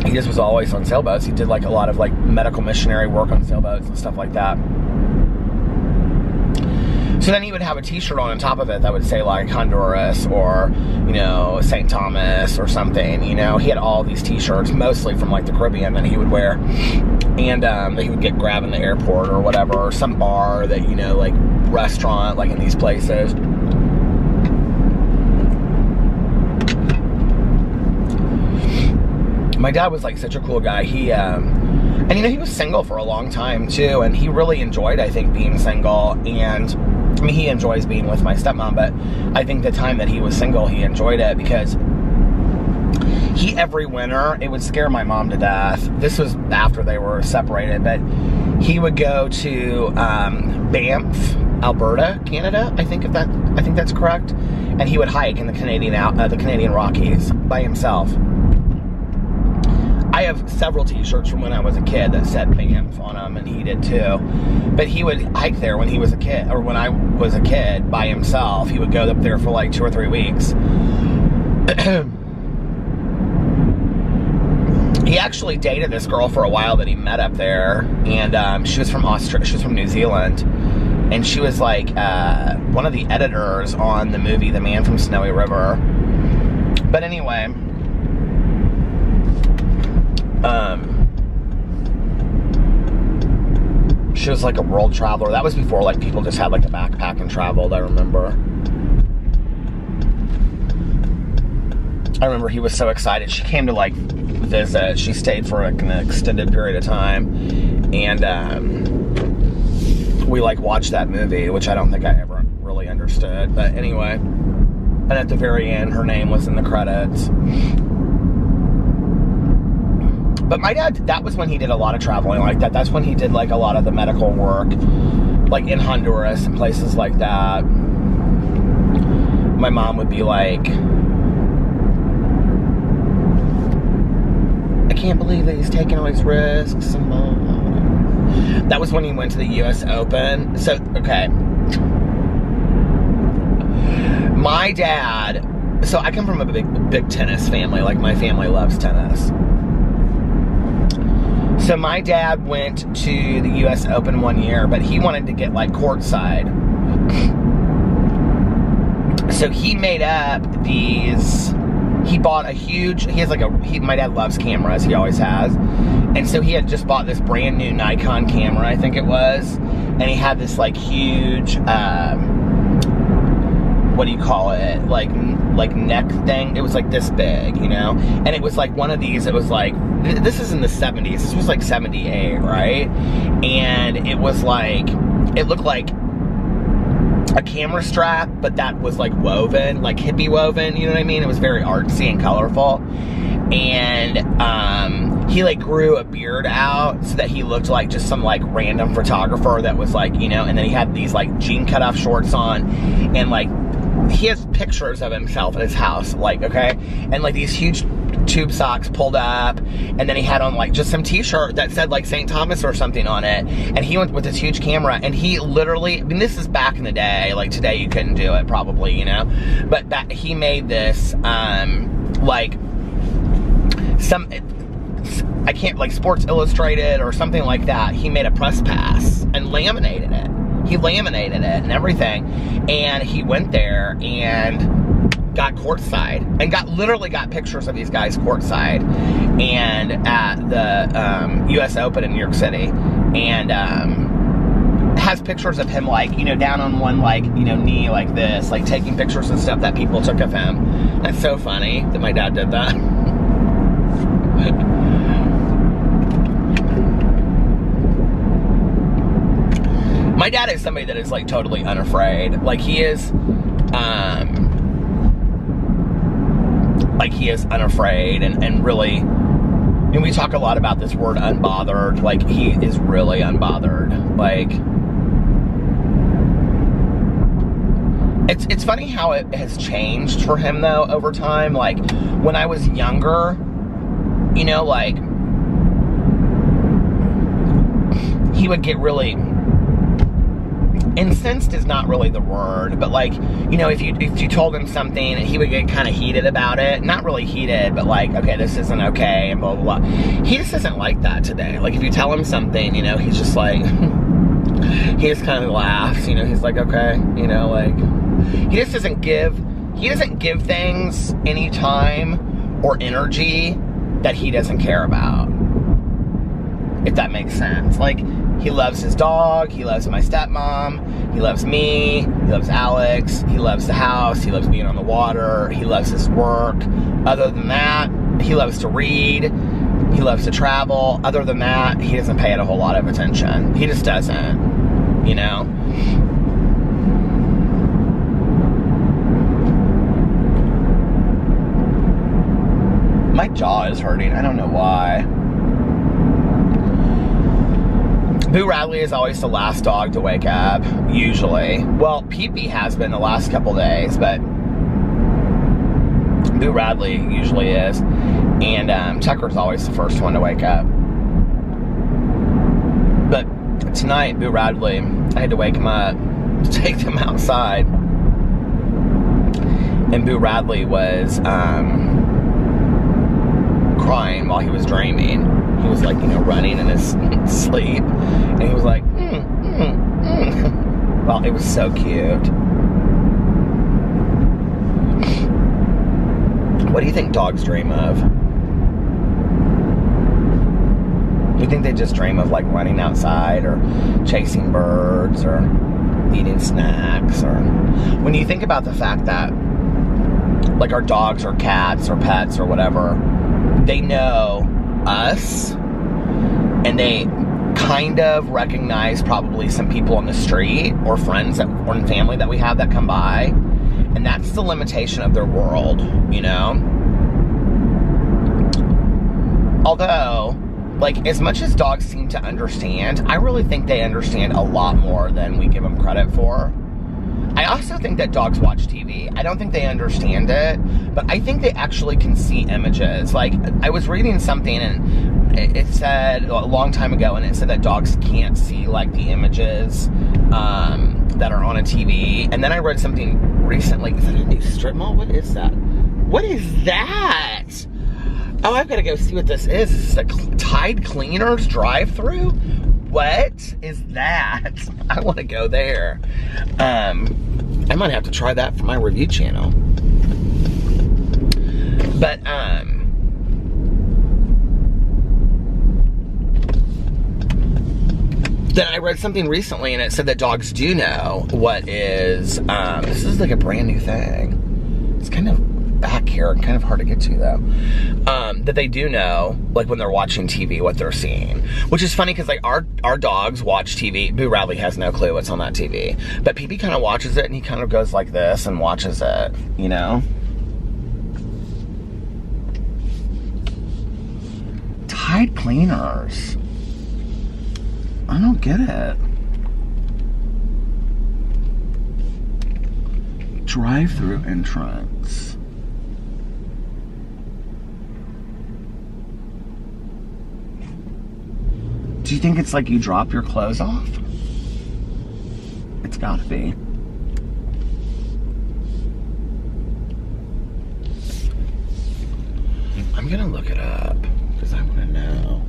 he just was always on sailboats. He did like a lot of like medical missionary work on sailboats and stuff like that. So then he would have a t-shirt on top of it that would say like Honduras or, St. Thomas or something. He had all these t-shirts, mostly from like the Caribbean, that he would wear. And that he would grab in the airport or whatever, or some bar that, like restaurant, like in these places. My dad was like such a cool guy. He, and he was single for a long time too, and he really enjoyed, I think, being single. And he enjoys being with my stepmom, but I think the time that he was single, he enjoyed it, because every winter, it would scare my mom to death. This was after they were separated, but he would go to Banff, Alberta, Canada. I think that's correct. And he would hike in the Canadian Rockies by himself. I have several t-shirts from when I was a kid that said Banff on them, and he did too. But he would hike there when he was a kid, or when I was a kid, by himself. He would go up there for like 2 or 3 weeks. He actually dated this girl for a while that he met up there, and she was from Australia. She was from New Zealand, and she was like one of the editors on the movie The Man from Snowy River. But anyway, she was like a world traveler. That was before like people just had like a backpack and traveled, I remember. He was so excited. She came to like visit. She stayed for like an extended period of time, and we like watched that movie, which I don't think I ever really understood. But anyway, and at the very end, her name was in the credits. But my dad, that was when he did a lot of traveling like that. That's when he did like a lot of the medical work, like in Honduras and places like that. My mom would be like, I can't believe that he's taking all these risks. That was when he went to the US Open. So, okay. My dad, so I come from a big tennis family. Like, my family loves tennis. So my dad went to the US Open one year, but he wanted to get like courtside. So he made up these, he bought a huge, my dad loves cameras, he always has. And so he had just bought this brand new Nikon camera, I think it was. And he had this like huge, what do you call it? Like neck thing. It was like this big, And it was like one of these, it was like, this is in the 70s. This was like 78, right? And it was like, it looked like a camera strap, but that was like woven, like hippie woven, you know what I mean? It was very artsy and colorful. And he like grew a beard out so that he looked like just some like random photographer that was like, and then he had these like jean cutoff shorts on, and like he has pictures of himself at his house, like, okay, and like these huge tube socks pulled up, and then he had on like just some t-shirt that said like St. Thomas or something on it, and he went with this huge camera, and he literally, I mean, this is back in the day, like today you couldn't do it probably, but he made this like some, I can't, like Sports Illustrated or something like that. He made a press pass and laminated it. He laminated it and everything, and he went there and got courtside, and literally got pictures of these guys courtside, and at the US Open in New York City, and has pictures of him like, down on one like, knee like this, like taking pictures and stuff that people took of him. That's so funny that my dad did that. My dad is somebody that is like totally unafraid. Like he is unafraid, and really, and we talk a lot about this word unbothered. Like he is really unbothered. Like It's funny how it has changed for him though over time. Like when I was younger, you know, like he would get really incensed is not really the word, but like, you know, if you told him something, he would get kind of heated about it. Not really heated, but like, okay, this isn't okay, and blah, blah, blah. He just isn't like that today. Like, if you tell him something, you know, he's just like, he just kind of laughs, you know, he's like, okay, you know, like, he just doesn't give things any time or energy that he doesn't care about. If that makes sense. Like, he loves his dog, he loves my stepmom, he loves me, he loves Alex, he loves the house, he loves being on the water, he loves his work. Other than that, he loves to read, he loves to travel. Other than that, he doesn't pay it a whole lot of attention. He just doesn't, you know? My jaw is hurting, I don't know why. Boo Radley is always the last dog to wake up, usually. Well, Pee-Pee has been the last couple days, but Boo Radley usually is. And Tucker's always the first one to wake up. But tonight, Boo Radley, I had to wake him up to take him outside. And Boo Radley was crying while he was dreaming. He was like, you know, running in his sleep. And he was like, Well, it was so cute. What do you think dogs dream of? You think they just dream of like running outside or chasing birds or eating snacks? Or when you think about the fact that like our dogs or cats or pets or whatever, they know us, and they kind of recognize probably some people on the street or friends that, or family that we have that come by, and that's the limitation of their world, you know? Although, like, as much as dogs seem to understand, I really think they understand a lot more than we give them credit for. I also think that dogs watch TV. I don't think they understand it, but I think they actually can see images. Like, I was reading something and it said a long time ago, and it said that dogs can't see like the images that are on a TV. And then I read something recently. Is that a new strip mall? What is that? What is that? Oh, I've got to go see what this is. This is a Tide Cleaners drive-through? What is that? I want to go there. I might have to try that for my review channel. But, then I read something recently and it said that dogs do know what is, this is like a brand new thing. It's kind of back here and kind of hard to get to though. That they do know, like when they're watching TV, what they're seeing. Which is funny because like our dogs watch TV. Boo Radley has no clue what's on that TV. But Pee-Pee kind of watches it and he kind of goes like this and watches it, you know? Tide Cleaners. I don't get it. Drive-through entrance. Do you think it's like you drop your clothes off? It's gotta be. I'm gonna look it up because I wanna know.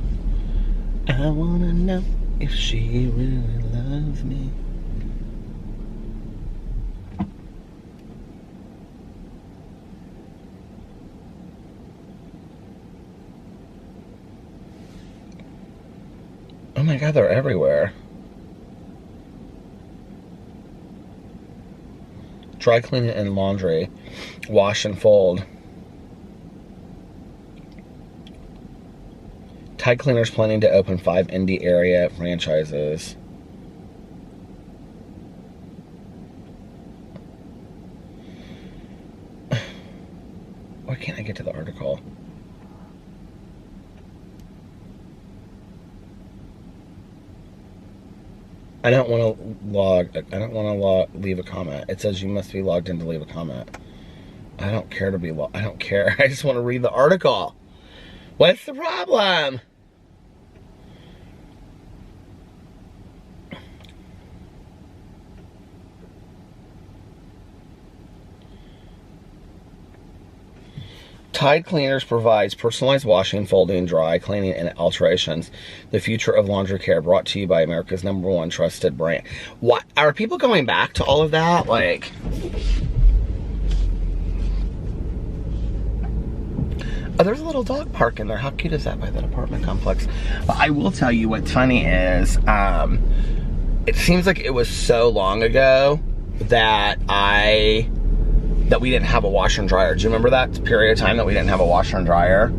I wanna know if she really loves me. Oh my God, they're everywhere. Dry cleaning and laundry. Wash and fold. Tide Cleaners planning to open 5 indie area franchises. Why can't I get to the article? I don't want to leave a comment. It says you must be logged in to leave a comment. I don't care to be I don't care. I just want to read the article. What's the problem? Tide Cleaners provides personalized washing, folding, dry, cleaning, and alterations. The future of laundry care, brought to you by America's #1 trusted brand. What are people going back to all of that? Like, oh, there's a little dog park in there. How cute is that by that apartment complex? But I will tell you what's funny is, it seems like it was so long ago that we didn't have a washer and dryer. Do you remember that period of time that we didn't have a washer and dryer?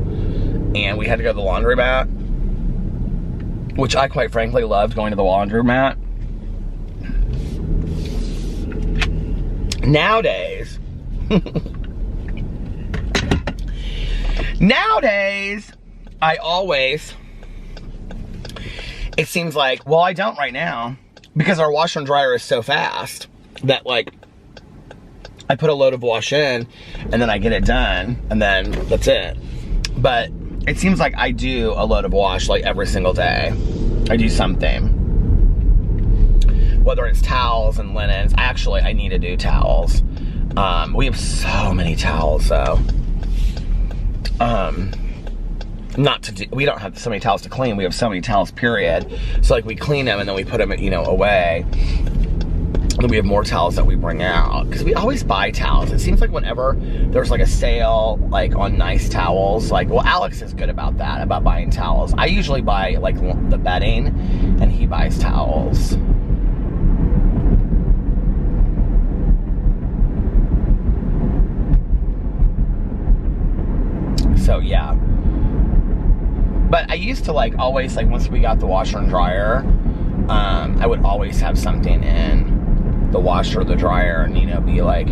And we had to go to the laundromat, which I quite frankly loved going to the laundromat. Nowadays, it seems like, well, I don't right now, because our washer and dryer is so fast that, like, I put a load of wash in, and then I get it done, and then that's it. But it seems like I do a load of wash, like, every single day. I do something. Whether it's towels and linens. Actually, I need to do towels. We have so many towels, though. We don't have so many towels to clean. We have so many towels, period. So, like, we clean them, and then we put them, you know, away. And we have more towels that we bring out, because we always buy towels. It seems like whenever there's like a sale, like on nice towels, like, well, Alex is good about that, about buying towels. I usually buy like the bedding, and he buys towels. So yeah. But I used to, like, always, like, once we got the washer and dryer, I would always have something in the washer or the dryer, and, you know, be like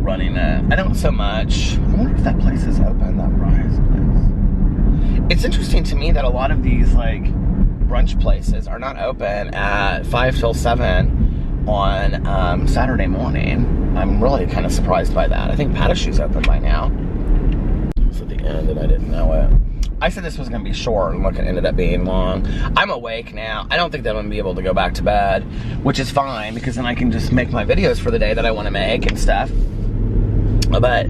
running it. I don't so much. I wonder if that place is open, that Rise place. It's interesting to me that a lot of these, like, brunch places are not open at 5 till 7 on Saturday morning. I'm really kind of surprised by that. I think Patachou's open by now. It's at the end and I didn't know it. I said this was going to be short, and look, it ended up being long. I'm awake now. I don't think that I'm going to be able to go back to bed, which is fine, because then I can just make my videos for the day that I want to make and stuff. But,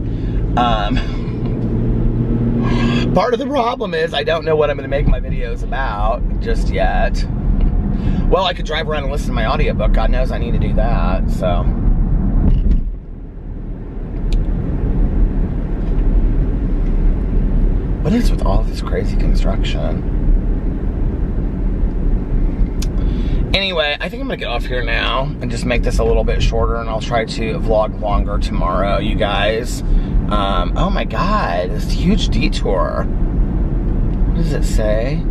part of the problem is I don't know what I'm going to make my videos about just yet. Well, I could drive around and listen to my audiobook. God knows I need to do that, so. What is with all this crazy construction? Anyway, I think I'm gonna get off here now and just make this a little bit shorter, and I'll try to vlog longer tomorrow, you guys. Oh my God, this huge detour. What does it say?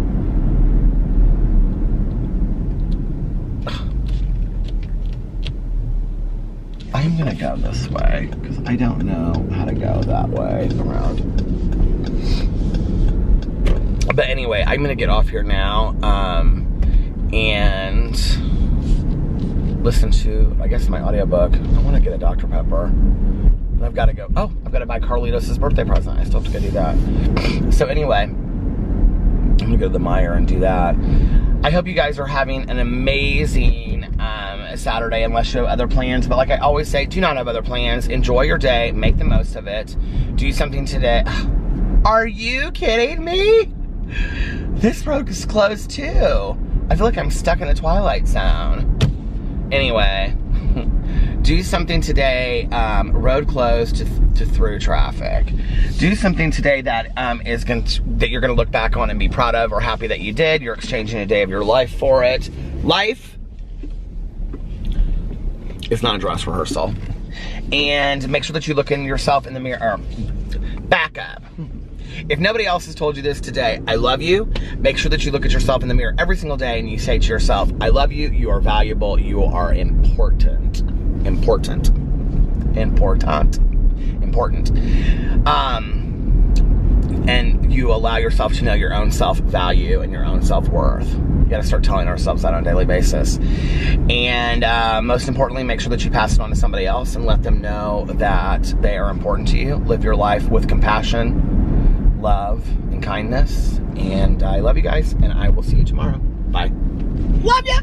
I'm gonna go this way, because I don't know how to go that way around. But anyway, I'm gonna get off here now, and listen to, I guess, my audiobook. I wanna get a Dr. Pepper. And I've gotta go, oh, I've gotta buy Carlitos' birthday present. I still have to go do that. So anyway, I'm gonna go to the Meijer and do that. I hope you guys are having an amazing Saturday, unless you have other plans. But like I always say, do not have other plans. Enjoy your day, make the most of it. Do something today. Are you kidding me? This road is closed too. I feel like I'm stuck in a Twilight Zone. Anyway, do something today, road closed to through traffic. Do something today that that you're gonna look back on and be proud of, or happy that you did. You're exchanging a day of your life for it. Life is not a dress rehearsal. And make sure that you look in yourself in the mirror. Back up. If nobody else has told you this today, I love you. Make sure that you look at yourself in the mirror every single day and you say to yourself, I love you, you are valuable, you are important. Important. and you allow yourself to know your own self-value and your own self-worth. You gotta start telling ourselves that on a daily basis. And most importantly, make sure that you pass it on to somebody else and let them know that they are important to you. Live your life with compassion, love, and kindness. And I love you guys, and I will see you tomorrow. Bye. Love ya!